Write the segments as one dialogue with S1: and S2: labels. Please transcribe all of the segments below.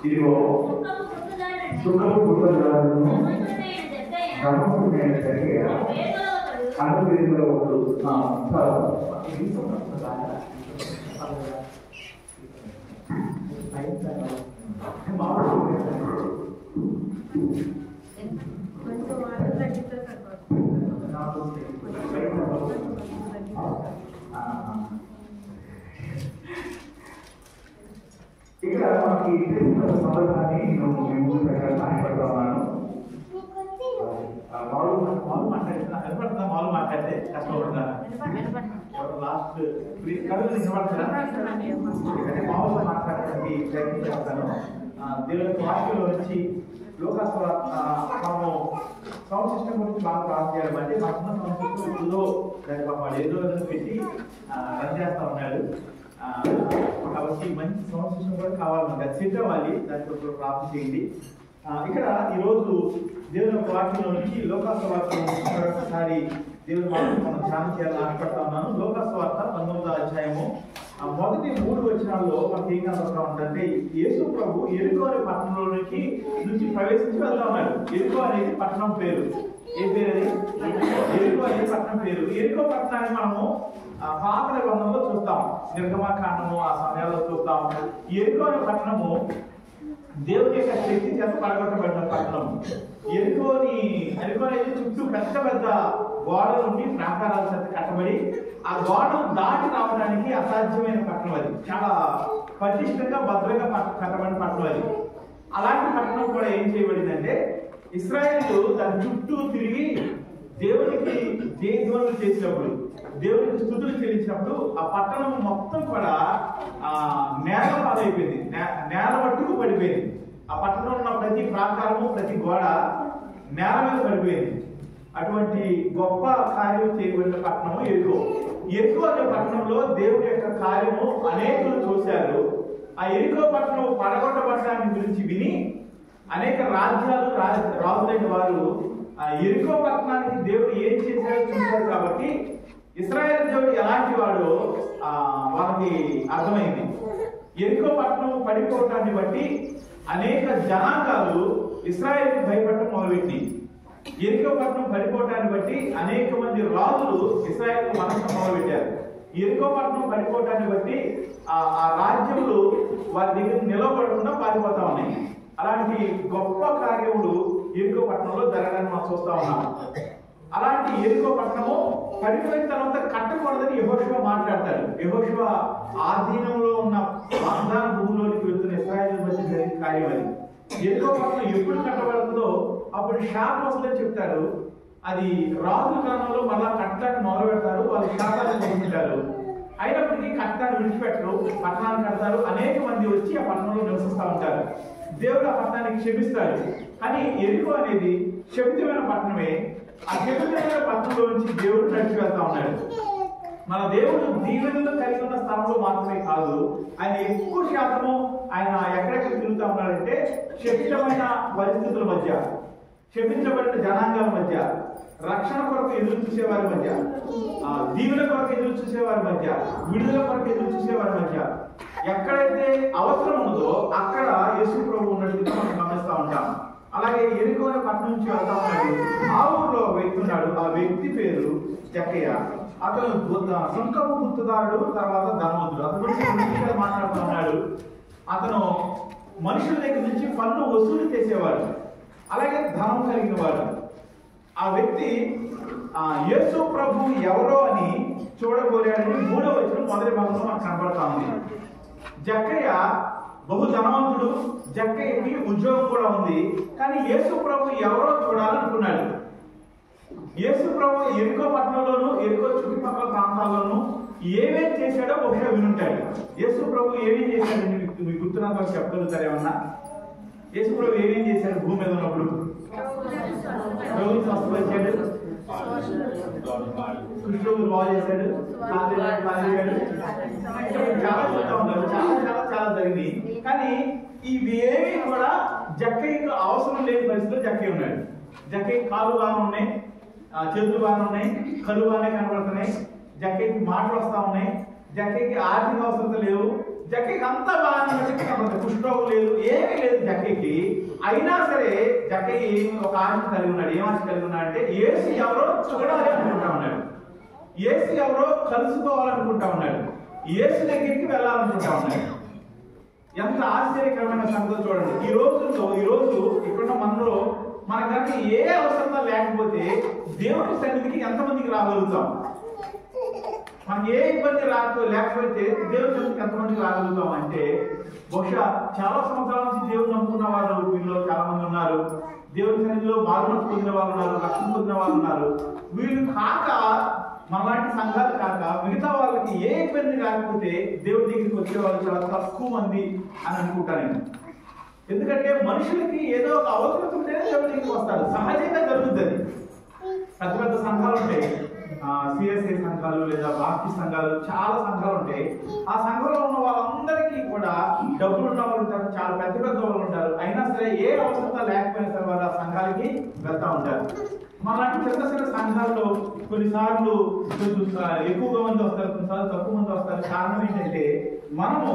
S1: ఇదిగో సుఖము పుట్టదారును నమ్మకమైన జక్కయ్య అనుభవంలో ఒకడు ఇక్కడ మనకి తెలిసిన సందర్భాన్ని నేను మేము సాయపడతా ఉన్నాను. మామూలు మాట్లాడితే కష్టపడుతున్నా లాస్ట్ కవితలు నిలబడతారా మామూలుగా మాట్లాడడానికి ప్రయత్నం చేస్తాను. దేవుని వాక్యంలో వచ్చి మనము సౌండ్ సిస్టమ్ గురించి బాగా ప్రార్థన చేయాలి. అంటే మన సౌండ్ సిస్టమ్ ఏదో దాని పాపం ఏదో పెట్టి రన్ చేస్తా ఉన్నాడు. కాబట్టి మంచి సౌండ్ సిస్టమ్ కూడా కావాలి, మనకి అది సెట్ అవ్వాలి. దానికి ప్రార్థన చేయండి. ఇక్కడ ఈరోజు దేవుని వాక్యంలో నుంచి లోకాసువార్త ఒకసారి దేవుని వాక్యం మనం ధ్యానం చేయాలని ఆశపడతా ఉన్నాను. లోకాసువార్త 19వ అధ్యాయము మొదటి 3 వచనాల్లో మనకి ఏం కనపడతా ఉంటుందంటే యేసు ప్రభు యెరికో అనే పట్టణంలో నుంచి ప్రవేశించి వెళ్తా ఉన్నాడు. యెరికో అనేది పట్టణం పేరు. ఏ పేరు అది? యెరికో అనే పట్టణం పేరు. యెరికో పట్టణాన్ని మనము పాత నిబంధనలో చూస్తాం, నిర్గమకాండము ఆ సమయాల్లో చూస్తాం. యెరికో అనే పట్టణము దేవుని యొక్క శక్తి చేత పడగొట్టబడిన పట్టణం. యెరికో అనేది చుట్టూ పెద్ద పెద్ద గోడల నుండి ప్రాకారాల చేత కట్టబడి ఆ గోడను దాటి రావడానికి అసాధ్యమైన పట్టణం అది. చాలా పటిష్టంగా భద్రంగా కట్టబడిన పట్టణం అది. అలాంటి పట్టణం కూడా ఏం చేయబడిందంటే ఇశ్రాయేలు దాని చుట్టూ తిరిగి దేవునికి జయధ్వనులు చేసినప్పుడు, దేవునికి స్తుతులు చెల్లించినప్పుడు ఆ పట్టణం మొత్తం కూడా నేల పాలైపోయింది, నేల మట్టుకు పడిపోయింది. ఆ పట్టణంలో ఉన్న ప్రతి ప్రాకారము ప్రతి గోడ నేల మీద పడిపోయింది. అటువంటి గొప్ప కార్యం చేయబడిన పట్టణము యెరికో. యెరికో అనే పట్టణంలో దేవుడి యొక్క కార్యము అనేకులు చూశారు. ఆ యెరికో పట్టణం పడగొట్టబడటాన్ని గురించి విని అనేక రాజులైన వారు ఆ యెరికో పట్టణానికి దేవుడు ఏం చేశాడో చూశారు. కాబట్టి ఇశ్రాయేలు దేవుడు ఎలాంటి వాడో వాళ్ళకి అర్థమైంది. యెరికో పట్టణం పడిపోవటాన్ని బట్టి అనేక జనాంగాలు ఇశ్రాయేలుకి భయపడటం మొదలుపెట్టి, యెరికో పట్టణం పడిపోవటాన్ని బట్టి అనేక మంది రాజులు ఇశ్రాయేలుకు మనసు మొదలుపెట్టారు. యెరికో పట్టణం పడిపోవటాన్ని బట్టి ఆ రాజ్యములు వారి దగ్గర నిలబడకుండా పారిపోతా ఉన్నాయి. అలాంటి గొప్ప కార్యములు యెరికో పట్టణంలో జరగడానికి మనం చూస్తా ఉన్నాం. అలాంటి యెరికో పట్టణము పడిపోయిన తర్వాత కట్టకూడదని యెహోషువ మాట్లాడతాడు. యెహోషువ ఆధీనంలో ఉన్న వాగ్దాన భూమిలోనికి వెళ్తున్న ఇశ్రాయేలు మధ్య జరిగిన కార్యం అది. యెరికో పట్టణం ఎప్పుడు కట్టబడుతుందో అప్పుడు శాపం వస్తుందని చెప్తారు. అది రాజుల కాలంలో మళ్ళా కట్టడాన్ని మొదలు పెడతారు, వాళ్ళు శాపాన్ని పొందుకుంటారు. అయినప్పటికీ కట్టడాన్ని విడిచిపెట్టరు, పట్టణాన్ని కడతారు. అనేక మంది వచ్చి ఆ పట్టణంలో నివసిస్తూ ఉంటారు. దేవుడు ఆ పట్టణానికి క్షమిస్తాడు. కానీ యెరికో అనేది శపితమైన పట్టణమే. ఆ శపితమైన పట్టణంలో నుంచి దేవుడు నడిచి వెళ్తా ఉన్నాడు. మన దేవుడు దీవెనలు కలిగి ఉన్న స్థలంలో మాత్రమే కాదు, ఆయన ఎక్కువ శాతము ఆయన ఎక్కడెక్కడ తిరుగుతా ఉన్నాడంటే శపితమైన పరిస్థితుల మధ్య, శపించబడిన జనాంగాల మధ్య, రక్షణ కొరకు ఎదురు చూసే వారి మధ్య, దీవెన కొరకు ఎదురు చూసే వారి మధ్య, విడుదల కొరకు ఎదురు చూసే వారి మధ్య ఎక్కడైతే అవసరం ఉందో అక్కడ యేసు ప్రభు ఉన్నట్టుగా మనం గమనిస్తూ ఉంటాం. అలాగే యెరికో అనే పట్టణం నుంచి వెళ్తా ఉన్నాడు. ఆ ఊరిలో ఒక వ్యక్తి ఉన్నాడు. ఆ వ్యక్తి పేరు జక్కయ్య. అతను సుంకపు గుర్తుదారుడు, తర్వాత ధనవంతుడు. అతను గురించి మాట్లాడుతూ ఉన్నాడు. అతను మనుషుల దగ్గర నుంచి పన్ను వసూలు చేసేవాడు, అలాగే ధనం కలిగిన వాడు. ఆ వ్యక్తి యేసు ప్రభు ఎవరో అని చూడబోయాడని 3వ వచనం మొదటి భాగంలో మనకు కనబడతా ఉంది. జక్కయ్య బహు ధనవంతుడు, జక్కయ్యకి ఉద్యోగం కూడా ఉంది. కానీ యేసు ప్రభు ఎవరో చూడాలనుకున్నాడు. యేసు ప్రభు యెరికో పట్టణంలోను యెరికో చుట్టుపక్కల ప్రాంతాల్లోనూ ఏమేం చేశాడో బహుశా వినుంటాడు. యేసు ప్రభు ఏమేం చేశాడని మీకు గుర్తున్నంత చెప్పగలుగుతారు ఏమన్నా? యేసు ప్రభు ఏమేం చేశాడు భూమి మీద ఉన్నప్పుడు? రోగులు స్వస్థపరిచాడు, కృష్ణుడు బాగు చేశాడు, చాలా చూస్తూ ఉంటారు. చాలా జరిగింది. కానీ ఇవి ఏవి కూడా జక్కయ్యకు అవసరం లేని పరిస్థితిలో జక్కయ్య ఉన్నాడు. జక్కయ్య కాళ్ళు బాగా ఉన్నాయి, చేతులు బాగా ఉన్నాయి, కళ్ళు బాగానే కనబడుతున్నాయి, జక్కయ్యకి మాటలు వస్తా ఉన్నాయి, జక్కయ్యకి ఆర్థిక అవసరం లేవు, జక్కయ్యకి అంతా బాగానే కనబడుతుంది. కుష్ఠరోగం ఉద్యోగం లేదు, ఏమీ లేదు జక్కయ్యకి. అయినా సరే జక్కయ్య ఒక ఆశ కలిగి ఉన్నాడు. ఏం ఆశ కలిగి ఉన్నాడు అంటే యేసు ఎవరో చూడాలి అనుకుంటా ఉన్నాడు, యేసు ఎవరో కలుసుకోవాలనుకుంటా ఉన్నాడు, యేసు దగ్గరికి వెళ్ళాలనుకుంటా ఉన్నాడు. ఎంత ఆశ్చర్యకరమైన సంగతి చూడండి. ఈ రోజు ఇక్కడ మనలో మనకంటే ఏ అవసరం లేకపోతే దేవుడి సన్నిధికి ఎంతమందికి రాగలుగుతాం? మనకి ఏ ఇబ్బంది లేకపోతే దేవుడి సన్నిధికి ఎంతమందికి రాగలుగుతాం అంటే, బహుశా చాలా సంవత్సరాల నుంచి దేవుడు నమ్ముకున్న వాళ్ళు వీళ్ళు చాలా మంది ఉన్నారు. దేవుడి సన్నిధిలో మారుమనసు పొందిన వాళ్ళు ఉన్నారు, రక్షణ పొందిన వాళ్ళు ఉన్నారు. వీళ్ళు కాక మనలాంటి సంఘాలు కాక మిగతా వాళ్ళకి ఏ ఇబ్బంది కాకపోతే దేవుడి దగ్గరికి వచ్చే వాళ్ళు చాలా తక్కువ మంది అని అనుకుంటా నేను. ఎందుకంటే మనుషులకి ఏదో ఒక అవసరం ఉంటేనే దేవుడి దగ్గరికి వస్తారు, సహజంగా జరుగుతుంది. పెద్ద పెద్ద సంఘాలు ఉంటాయి, సిఎస్ఐ సంఘాలు లేదా బాప్టిస్ట్ సంఘాలు, చాలా సంఘాలు ఉంటాయి. ఆ సంఘంలో ఉన్న వాళ్ళందరికీ కూడా డబ్బులు ఉన్న వాళ్ళు ఉంటారు, చాలా పెద్ద పెద్ద వాళ్ళు ఉంటారు. అయినా సరే ఏ అవసరం లేకపోయినా సరే వాళ్ళు ఆ సంఘాలకి వెళ్తా ఉంటారు. మనలాంటి చిన్న చిన్న సంఘాల్లో కొన్నిసార్లు ఎక్కువగా మంది వస్తారు, కొన్నిసార్లు తక్కువ మంది వస్తారు. కారణం ఏంటంటే మనము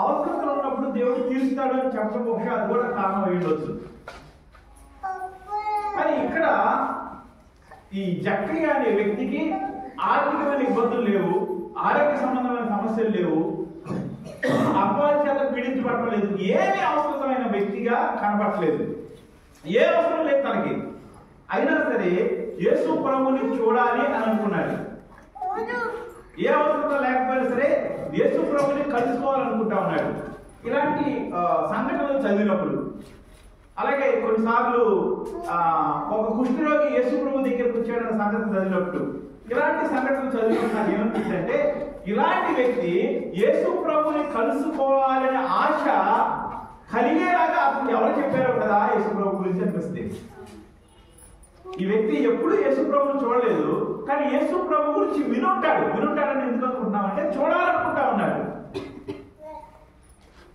S1: అవసరంలో ఉన్నప్పుడు దేవుడు తీరుస్తాడు అని చెప్పడం బహుశా అది కూడా కారణం అయ్యుండొచ్చు. కానీ ఇక్కడ ఈ జక్కయ్య అనే వ్యక్తికి ఆర్థికమైన ఇబ్బందులు లేవు, ఆరోగ్య సంబంధమైన సమస్యలు లేవు, అపవాది చేత పీడించబడటం లేదు, ఏమి అవసరమైన వ్యక్తిగా కనబడట్లేదు, ఏ అవసరం లేదు తనకి. అయినా సరే యేసు ప్రభువుని చూడాలి అని అనుకున్నాడు. ఏ అవసరం లేకపోయినా సరే యేసు ప్రభువుని కలుసుకోవాలనుకుంటా ఉన్నాడు. ఇలాంటి సంఘటనలు చదివినప్పుడు, అలాగే కొన్నిసార్లు ఒక కుష్ఠరోగి యేసు ప్రభు దగ్గరకు వచ్చాడన్న సంగతి చదివినప్పుడు, ఇలాంటి సంఘటనలు చదివినప్పుడు నాకు ఏమనిపిస్తుందంటే, ఇలాంటి వ్యక్తి యేసు ప్రభుని కలుసుకోవాలనే ఆశ కలిగేలాగా అతను ఎవరు చెప్పారో కదా యేసు ప్రభు గురించి అనిపిస్తుంది. ఈ వ్యక్తి ఎప్పుడు యేసు ప్రభుని చూడలేదు, కానీ యేసు ప్రభు గురించి వినుంటాడని ఎందుకు అనుకుంటున్నామంటే చూడాలనుకుంటా ఉన్నాడు.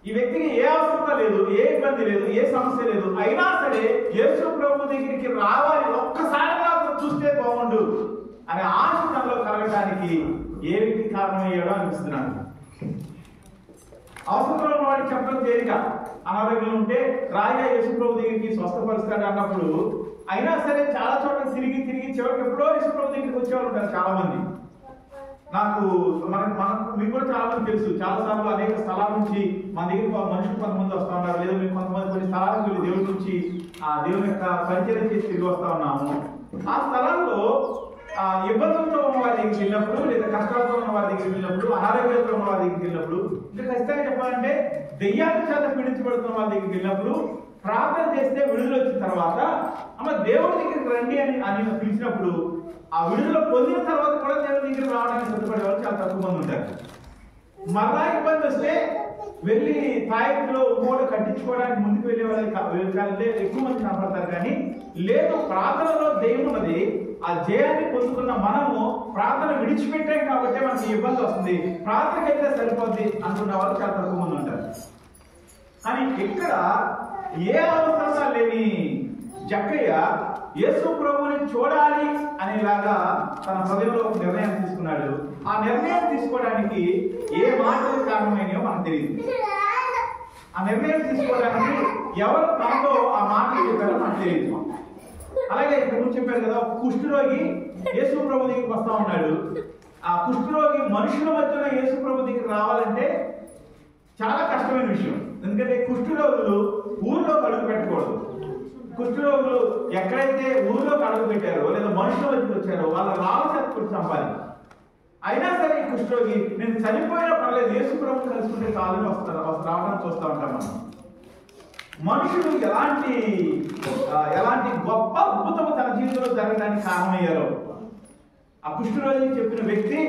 S1: ఈ వ్యక్తికి ఏ అవసరం లేదు, ఏ ఇబ్బంది లేదు, ఏ సమస్య లేదు. అయినా సరే యేసు ప్రభు దగ్గరికి రావాలి, ఒక్కసారిగా చూస్తే బాగుండు అనే ఆశ తనలో కలగడానికి ఏ వ్యక్తి కారణమయ్యాడో అనిపిస్తున్నాడు. అవసరంలో ఉన్న వాడికి చెప్పడం తేలిక, అనారోగ్యం ఉంటే రాయిగా యేసు ప్రభు దగ్గరికి స్వస్థపరుస్తాడు అన్నప్పుడు. అయినా సరే చాలా చోట్ల తిరిగి చివరికి ఎప్పుడో యేసు ప్రభు దగ్గరికి వచ్చేవాళ్ళు ఉంటారు చాలా మంది. మీకు కూడా చాలా మంది తెలుసు, చాలా సార్లు అనేక స్థలాల నుంచి మన దగ్గర మనుషులు కొంతమంది వస్తూ ఉన్నారు, లేదా మేము కొంతమంది కొన్ని స్థలాలకు వెళ్ళి దేవుడి నుంచి దేవుని యొక్క పరిచయం చేసి తిరిగి వస్తా ఉన్నాము. ఆ స్థలాల్లో ఇబ్బందులతో ఉన్న వారి దగ్గరికి వెళ్ళినప్పుడు, లేదా కష్టాలతో ఉన్న వారి దగ్గరికి వెళ్ళినప్పుడు, అనారోగ్యంతో ఉన్న వారి దగ్గరికి వెళ్ళినప్పుడు, ఇంకా ఖచ్చితంగా చెప్పాలంటే దెయ్యాల చేత పీడించబడుతున్న వారి దగ్గరికి వెళ్ళినప్పుడు ప్రార్థన చేస్తే విడుదల వచ్చిన తర్వాత అమ్మ దేవుడి దగ్గరికి రండి అని పిలిచినప్పుడు ఆ విడుదల పొందిన తర్వాత కూడా దేవుడి దగ్గరికి రావడానికి సిద్ధపడే వాళ్ళు చాలా తక్కువ మంది ఉంటారు. మరలా ఇబ్బంది వస్తే వెళ్ళి తాయిలో మూడు కట్టించుకోవడానికి ముందుకు వెళ్ళే వాళ్ళకి ఎక్కువ మంది కనపడతారు. కానీ లేదు, ప్రార్థనలో దెయ్యం ఉన్నది, ఆ జయాన్ని పొందుకున్న మనము ప్రార్థన విడిచిపెట్టాం కాబట్టి మనకి ఇబ్బంది వస్తుంది, ప్రార్థనకి అయితే సరిపోద్ది అనుకున్న వాళ్ళు చాలా తక్కువ మంది ఉంటారు. కానీ ఇక్కడ ఏ అవసరం లేని జక్కయ్య యేసు ప్రభువుని చూడాలి అనేలాగా తన హృదయంలో ఒక నిర్ణయం తీసుకున్నాడు. ఆ నిర్ణయం తీసుకోవడానికి ఏ మాటలు కారణమైనయో మనకు తెలియదు. ఆ నిర్ణయం తీసుకోవడానికి ఎవరు తనతో ఆ మాటలు చెప్పారో మనకు తెలియదు. అలాగే ఇప్పుడు చెప్పారు కదా, ఒక కుష్ఠరోగి యేసు ప్రభు దగ్గరికి వస్తా ఉన్నాడు. ఆ కుష్ఠరోగి మనుషుల మధ్యలో యేసు ప్రభు దగ్గరికి రావాలంటే చాలా కష్టమైన విషయం. ఎందుకంటే కుష్ఠరోగులు ఊరిలో అడుగు పెట్టకూడదు. కుష్ఠరోగులు ఎక్కడైతే ఊరిలో అడుగు పెట్టారో లేదా మనుషుల మధ్యకి వచ్చారో వాళ్ళ రావసత్తుకు చంపాలి. అయినా సరే ఈ కుష్ఠరోగి నేను చనిపోయినా పర్లేదు, యేసు ప్రభు కలుసుకుంటే కాలని రావడానికి చూస్తూ ఉంటాం మనం. మనుషులు ఎలాంటి గొప్ప అద్భుతము తన జీవితంలో జరగడానికి కారణమయ్యారో, ఆ కుష్ఠరోగి చెప్పిన వ్యక్తి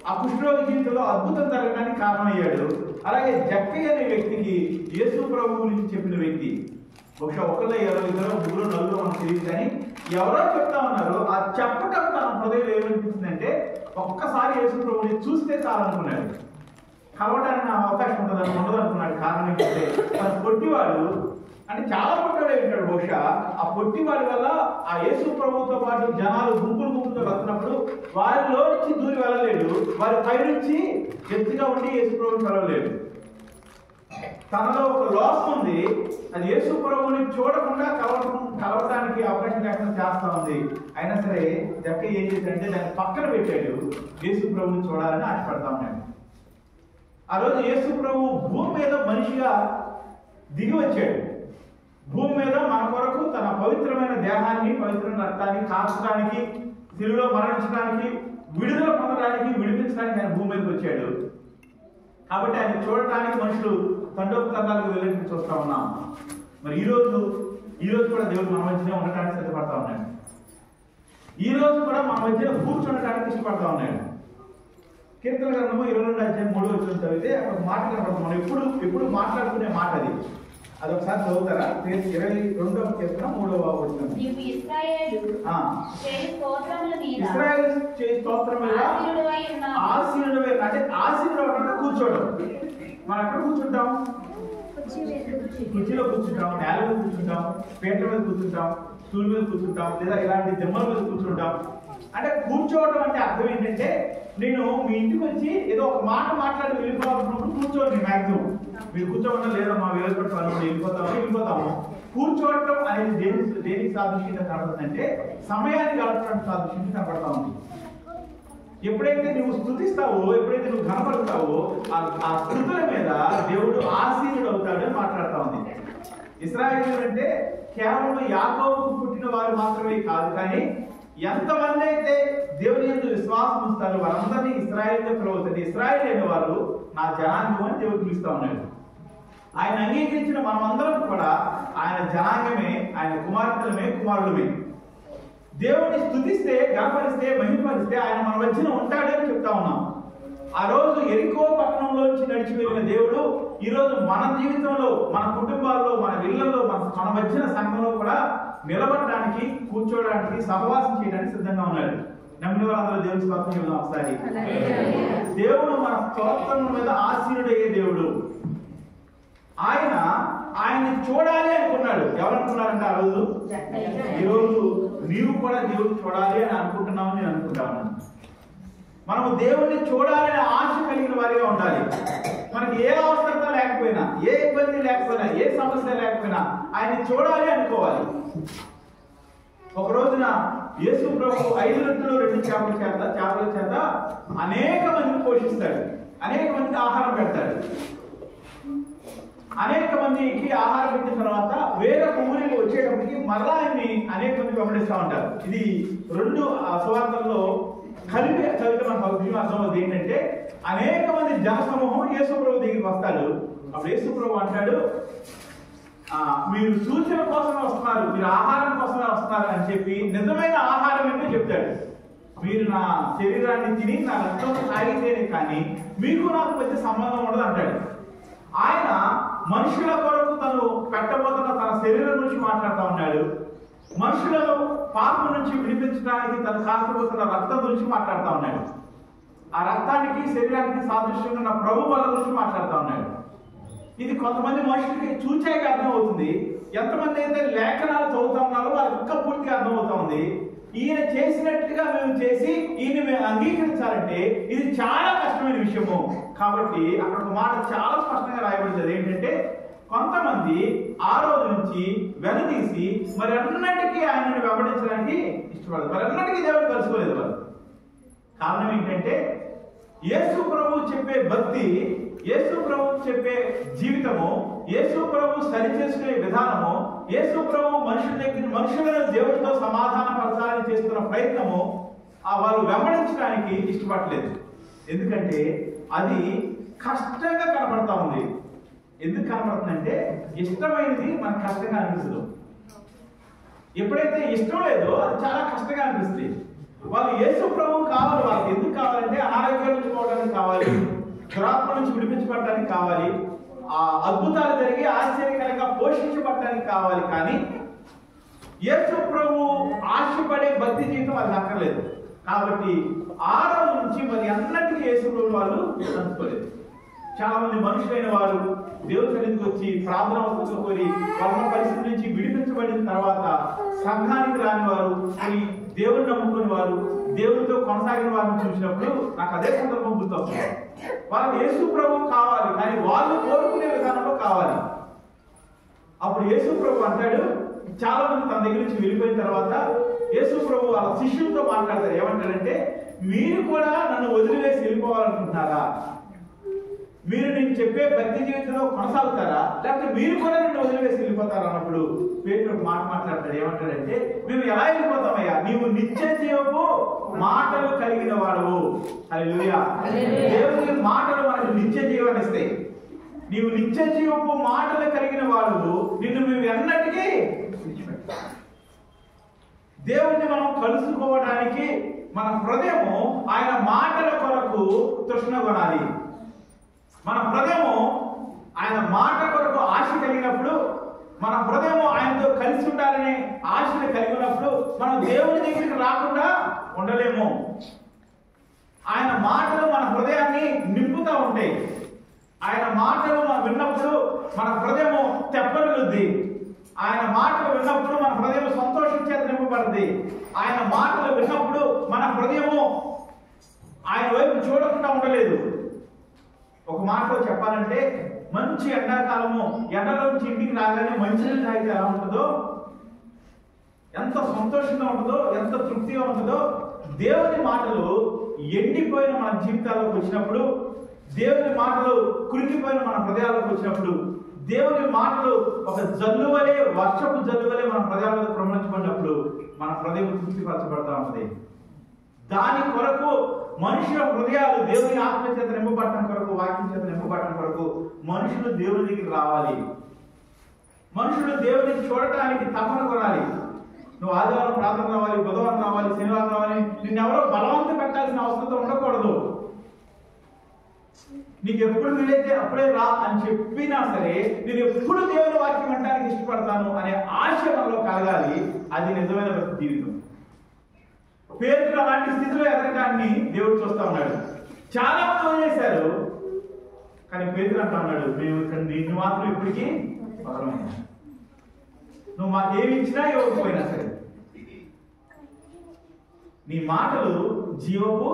S1: ఆ కుష్ఠరోగి జీవితంలో అద్భుతం జరగడానికి కారణమయ్యాడు. అలాగే జక్కయ్య అనే వ్యక్తికి యేసు ప్రభు గురించి చెప్పిన వ్యక్తి బహుశా ఒకళ్ళ ఇద్దరు ముగ్గురు నలుగురు మనకు తెలియదు, కానీ ఎవరో చెప్తా ఉన్నారు. ఆ చెప్పటం తన హృదయంలో ఏమనిపిస్తుందంటే ఒక్కసారి యేసు ప్రభుని చూస్తే చాలనుకున్నాడు, కలవడానికి అవకాశం ఉండదు అనుకున్నాడు. కారణం ఏంటంటే తన పొట్టివాడు, అంటే చాలా పొట్టివాడే ఉంటాడు. బహుశా ఆ పొట్టివాడి వల్ల ఆ యేసు ప్రభుతో పాటు జనాలు గుంపులతో వస్తున్నప్పుడు వారిలో నుంచి దూరి వెళ్ళలేడు, వారి పై నుంచి ఎత్తుగా ఉండి యేసు ప్రభుని కలవలేడు. తనలో ఒక లోపం ఉంది. అది యేసు ప్రభువుని చూడకుండా కలవడానికి అవకాశం లేకుండా చేస్తా ఉంది. అయినా సరే జక్కయ్య ఏం చేశాడంటే దాన్ని పక్కన పెట్టాడు. యేసు ప్రభువుని చూడాలని ఆశపడతా ఉన్నాడు. ఆ రోజు యేసు ప్రభువు భూమి మీద మనిషిగా దిగి వచ్చాడు. భూమి మీద మన కొరకు తన పవిత్రమైన దేహాన్ని, పవిత్రమైన రక్తాన్ని కాల్చడానికి, శిలువలో మరణించడానికి, విడుదల పొందడానికి, విడిపించడానికి ఆయన భూమి మీదకి వచ్చాడు. కాబట్టి ఆయన చూడటానికి మనుషులు తండోపతండాలకు వెళ్ళి చూస్తా ఉన్నాం. మరి ఈ రోజు కూడా దేవుడు మన మధ్యనే ఉండటానికి సిద్ధపడతా ఉన్నాడు. ఈ రోజు కూడా మన మధ్యన కూర్చుండటానికి ఇష్టపడతా ఉన్నాడు. కీర్తన గ్రంథము 22:3 చదివితే అక్కడ మాట కనపడతాం. మనం ఎప్పుడు మాట్లాడుకునే మాట అది ఒకసారి చదువుతారా? 22వ కీర్తన 3వ వచనం. ఇశ్రాయేలు చేయి స్తోత్రం మీద ఆసీనుడవై, అంటే ఆసీనుడు అంటే కూర్చోవడం. మనం ఎక్కడ కూర్చుంటాం? కుర్చీలో కూర్చుంటాం, నేల మీద కూర్చుంటాం, పీటల మీద కూర్చుంటాం, స్టూల్ మీద కూర్చుంటాం, లేదా ఇలాంటి దిమ్మల మీద కూర్చుంటాం. అంటే కూర్చోవడం అంటే అర్థం ఏంటంటే, నేను మీ ఇంటికి వచ్చి ఏదో ఒక మాట మాట్లాడి వెళ్ళిపోవాలనుకున్నప్పుడు కూర్చోండి. మ్యాక్సిమం మీరు కూర్చోవడం లేదా మా వెళ్ళిపోతాము వెళ్ళిపోతాము. కూర్చోవడం అనేది దేనికి సాదృశ్యంగా కనబడుతుందంటే సమయాన్ని గడపడానికి సాదృశ్యంగా కనబడతా ఉంది. ఎప్పుడైతే నువ్వు స్తుతిస్తావో, ఎప్పుడైతే నువ్వు కనపడతావో ఆ స్తుతుల మీద దేవుడు ఆసీనుడు అవుతాడని మాట్లాడుతూ ఉంది. ఇశ్రాయేలు అంటే కేవలం యాకోబుకు పుట్టిన వారు మాత్రమే కాదు, కానీ ఎంతమంది అయితే దేవుని యందు విశ్వాసం ఉంచుతారో వారందరినీ ఇశ్రాయేలుగా పిలువవుతుంది. ఇశ్రాయేలు అయిన వారు నా జనాంగం అని దేవుడు పిలుస్తా ఉన్నాడు. ఆయన అంగీకరించిన మనమందరం కూడా ఆయన జనాంగమే, ఆయన కుమారులమే. దేవుడిని స్తుతిస్తే, గణపరిస్తే, మహిమపరిస్తే ఆయన మన మధ్యన ఉంటాడని చెప్తా ఉన్నాం. ఆ రోజు ఎరికో పట్టణంలోంచి నడిచి వెళ్ళిన దేవుడు ఈ రోజు మన జీవితంలో, మన కుటుంబాల్లో, మన ఇళ్లలో, మన మధ్యన సంఘంలో కూడా నిలబడడానికి, కూర్చోవడానికి, సహవాసం చేయడానికి సిద్ధంగా ఉన్నాడు. నమ్మిన వాళ్ళందరూ దేవుని స్తోత్రం చెబుదాం ఒకసారి. దేవుడు మన స్తోత్రం మీద ఆసీనుడయ్యే దేవుడు. ఆయన్ని చూడాలి అనుకున్నాడు. ఎవరనుకున్నారంటే ఆ రోజు? ఈరోజు నీవు కూడా దేవుడు చూడాలి అని అనుకుంటున్నావు, నేను అనుకుంటాను. మనము దేవుణ్ణి చూడాలనే ఆశ కలిగిన వారిగా ఉండాలి. మనకి ఏ అవసరత లేకపోయినా, ఏ ఇబ్బంది లేకపోయినా, ఏ సమస్య లేకపోయినా ఆయన్ని చూడాలి అనుకోవాలి. ఒక రోజున యేసు ప్రభు 5 రొట్టెలు 2 చేపల చేత అనేక మందిని పోషిస్తాడు, అనేక మందికి ఆహారం పెడతాడు. అనేక మందికి ఆహారం పెట్టిన తర్వాత వేరొక ఊరికి వచ్చేటప్పటికి మరలా ఆయన్ని అనేక మంది వెంబడిస్తూ ఉంటారు. ఇది 2 సువార్తల్లో కలిపి చదివితే మనకు విషయం అర్థమవుతుంది. ఏంటంటే అనేక మంది జనసమూహం యేసు ప్రభు దగ్గరికి వస్తాడు. అప్పుడు యేసు ప్రభు అంటాడు, మీరు సూచన కోసమే వస్తున్నారు, మీరు ఆహారం కోసమే వస్తున్నారు అని చెప్పి నిజమైన ఆహారం ఏంటో చెప్తాడు. మీరు నా శరీరాన్ని తిని నా రక్తం తాగితేనే కానీ మీకు నాకు మధ్య సంబంధం ఉండదు అంటాడు. ఆయన మనుషుల కొరకు తను పెట్టబోతున్న తన శరీరం నుంచి మాట్లాడుతూ ఉన్నాడు. మనుషులను పాపం నుంచి విడిపించడానికి తను కాల్చబోతున్న రక్తం గురించి మాట్లాడుతూ ఉన్నాడు. ఆ రక్తానికి, శరీరానికి సాదృశ్యంగా ఉన్న ప్రభు బల గురించి మాట్లాడుతూ ఉన్నాడు. ఇది కొంతమంది మనుషులకి చూచాక అర్థం అవుతుంది. ఎంతమంది అయితే లేఖనాలు చదువుతా ఉన్నారో వాళ్ళకి ఇంకా పూర్తిగా అర్థం అవుతా ఉంది. ఈయన చేసినట్టుగా మేము చేసి ఈయన మేము అంగీకరించాలంటే ఇది చాలా కష్టమైన విషయము. కాబట్టి అక్కడ ఒక మాట చాలా స్పష్టంగా రాయబడింది. ఏంటంటే కొంతమంది ఆ రోజు నుంచి వెనదీసి మరి అన్నిటికీ ఆయనను వెంబడించడానికి ఇష్టపడదు. మరి అన్నిటికీ దేవుడు కలుసుకోలేదు వాళ్ళు. కారణం ఏంటంటే యేసు ప్రభు చెప్పే భక్తి, యేసు ప్రభు చెప్పే జీవితము, యేసు ప్రభు సరిచేసుకునే విధానము, యేసు ప్రభు మనుషులను దేవుడితో సమాధాన పరచాలని చేస్తున్న ప్రయత్నము వాళ్ళు వెంబడించడానికి ఇష్టపడలేదు. ఎందుకంటే అది కష్టంగా కనబడతా ఉంది. ఎందుకు కనబడుతుందంటే ఇష్టమైనది మనకు కష్టంగా అనిపిస్తుంది. ఎప్పుడైతే ఇష్టం లేదో అది చాలా కష్టంగా అనిపిస్తుంది. వాళ్ళు యేసు ప్రభు కావాలి. వాళ్ళకి ఎందుకు కావాలంటే అనారోగ్యం నుంచి పోవడానికి కావాలి, దురాత్మ నుంచి విడిపించబడటానికి కావాలి, ఆ అద్భుతాలు జరిగి ఆశ్చర్యకరంగా పోషించబడటానికి కావాలి. కానీ యేసు ప్రభు ఆశపడే భక్తి జీవితం వాళ్ళకి అక్కర్లేదు. కాబట్టి ఆ రోజు నుంచి మరి అన్నిటికీ యేసు ప్రభు వాళ్ళు అనుకోలేదు. చాలా మంది మనుషులైన వారు దేవుని సన్నిధికి వచ్చి ప్రార్థన అవసరం కోరి వాళ్ళ పరిస్థితి నుంచి విడిపించబడిన తర్వాత సంఘానికి రాని వారు, దేవుని నమ్ముకుని వారు, దేవుడితో కొనసాగిన వారిని చూసినప్పుడు నాకు అదే సందర్భం గుర్తొస్తుంది. వాళ్ళకి యేసు ప్రభు కావాలి, కానీ వాళ్ళు కోరుకునే విధానంలో కావాలి. అప్పుడు యేసు ప్రభు అంటాడు, చాలా మంది తన దగ్గర నుంచి వెళ్ళిపోయిన తర్వాత యేసు ప్రభు వాళ్ళ శిష్యులతో మాట్లాడతారు. ఏమంటాడంటే, మీరు కూడా నన్ను వదిలివేసి వెళ్ళిపోవాలనుకుంటున్నారా? మీరు నేను చెప్పే భక్తి జీవితంలో కొనసాగుతారా, లేకపోతే మీరు కూడా నన్ను వదిలివేసి వెళ్ళిపోతారా అన్నప్పుడు పేతురు మాట మాట్లాడతాడు. ఏమంటాడంటే, మేము ఎలా వెళ్ళిపోతామయ్యా, నీవు నిత్య జీవపు మాటలు కలిగిన వాడవు. హల్లెలూయా. దేవుని మాటలు మనకు నిత్య జీవాన్ని ఇస్తాయి. నీవు నిత్య జీవపు మాటలు కలిగిన వాడు, నిన్ను మేము ఎన్నటికీ దేవుణ్ణి మనం కలుసుకోవడానికి మన హృదయము ఆయన మాటల కొరకు తృష్ణ కొనాలి. మన హృదయము ఆయన మాట కొరకు ఆశ కలిగినప్పుడు, మన హృదయము ఆయనతో కలిసి ఉండాలనే ఆశను కలిగి ఉన్నప్పుడు మనం దేవుని దగ్గరికి రాకుండా ఉండలేము. ఆయన మాటలు మన హృదయాన్ని నింపుతూ ఉంటాయి. ఆయన మాటలు మనం విన్నప్పుడు మన హృదయము తెప్పరిల్లుద్ది. ఆయన మాటలు విన్నప్పుడు మన హృదయం సంతోషం చేత నింపబడుద్ది. ఆయన మాటలు విన్నప్పుడు మన హృదయము ఆయన వైపు చూడకుండా ఉండలేదు. ఒక మాటలో చెప్పాలంటే, మంచి ఎండాకాలము ఎండలోంచి ఇంటికి రాగానే మంచినీళ్ళు తాగితే ఎలా ఉంటుందో, ఎంత సంతోషంగా ఉంటుందో, ఎంత తృప్తిగా ఉంటుందో, దేవుని మాటలు ఎండిపోయిన మన జీవితాల్లోకి వచ్చినప్పుడు, దేవుని మాటలు కురికిపోయిన మన హృదయాల్లోకి వచ్చినప్పుడు, దేవుని మాటలు ఒక జల్లు వలె, వర్షపు జల్లు వలె మన హృదయాలకు ప్రమలించబడినప్పుడు మన హృదయం తృప్తిపరచబడతా ఉంటుంది. దాని కొరకు మనుషుల హృదయాలు దేవుని ఆత్మ చేత నింపబడటం కొరకు, వాక్యం చేత నింపబడటం కొరకు మనుషులు దేవుని దగ్గరికి రావాలి. మనుషులు దేవుని చూడటానికి తపన కొనాలి. నువ్వు ఆదివారం ప్రార్థన రావాలి, బుధవారం రావాలి, శనివారం రావాలి, నిన్నెవరో బలవంతం పెట్టాల్సిన అవసరం ఉండకూడదు. నీకు ఎప్పుడు వీలైతే అప్పుడే రా అని చెప్పినా సరే, నేను ఎప్పుడు దేవుని వాక్యం వినడానికి ఇష్టపడతాను అనే ఆశ మనలో కలగాలి. అది నిజమైన జీవితం. పేతురు అలాంటి స్థితిలో ఎదగడాన్ని దేవుడు చూస్తా ఉన్నాడు. చాలా మంది వదిలేశారు, కానీ పేతురు అంటా ఉన్నాడు, మేము ఇక్కడ నిన్ను మాత్రం ఇప్పటికీ వదలము. నువ్వు మాకేమి ఇచ్చినా ఇవ్వకపోయినా సరే, నీ మాటలు జీవపు.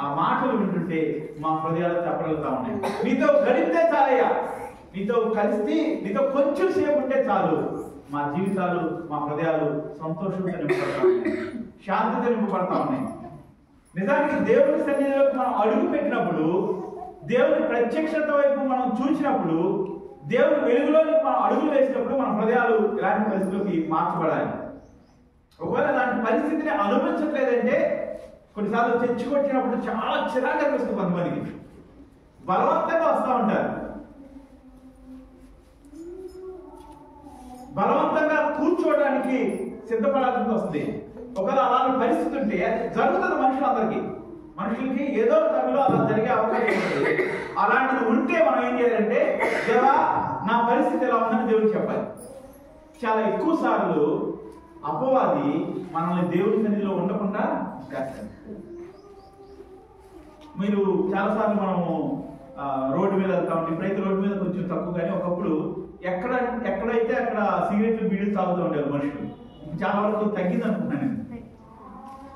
S1: ఆ మాటలు వింటుంటే మా హృదయాలు తప్పలుతా ఉన్నాయి. నీతో గడిపితే చాలయ్యా, నీతో కలిసి నీతో కొంచెం సేపు ఉంటే చాలు, మా జీవితాలు, మా హృదయాలు సంతోషంతో నింపబడతా ఉన్నాయి, శాంతితో నింపబడతా ఉన్నాయి. నిజానికి దేవుని సన్నిధిలోకి మనం అడుగు పెట్టినప్పుడు, దేవుని ప్రత్యక్షత వైపు మనం చూసినప్పుడు, దేవుని వెలుగులోకి మనం అడుగులు వేసినప్పుడు మన హృదయాలు ఇలాంటి పరిస్థితిలోకి మార్చబడాలి. ఒకవేళ అలాంటి పరిస్థితిని అనుభవించట్లేదంటే, కొన్నిసార్లు తెచ్చుకొచ్చినప్పుడు చాలా చిరాకు అనిపిస్తుంది. కొంతమందికి బలవంతంగా వస్తూ ఉంటారు, బలవంతంగా కూర్చోవడానికి సిద్ధపడాల్సి వస్తుంది. ఒకవేళ అలాంటి పరిస్థితి ఉంటే జరుగుతుంది మనుషులకి ఏదో టైంలో అలా జరిగే అవకాశం ఉంటుంది. అలాంటిది ఉంటే మనం ఏం చేయాలంటే, దేవా నా పరిస్థితి ఎలా ఉందని దేవుడికి చెప్పాలి. చాలా ఎక్కువ సార్లు అపవాది మనల్ని దేవుడి సన్నిధిలో ఉండకుండా చేస్తాడు. మీరు చాలాసార్లు మనము రోడ్డు మీద వెళ్తా ఉంటాం. ఇప్పుడైతే రోడ్డు మీద కొంచెం తక్కువ, కానీ ఒకప్పుడు ఎక్కడైతే అక్కడ సిగరెట్లు బీడీలు తాగుతూ ఉండేవారు మనుషులు. చాలా వరకు తగ్గింది అనుకుంటున్నాను.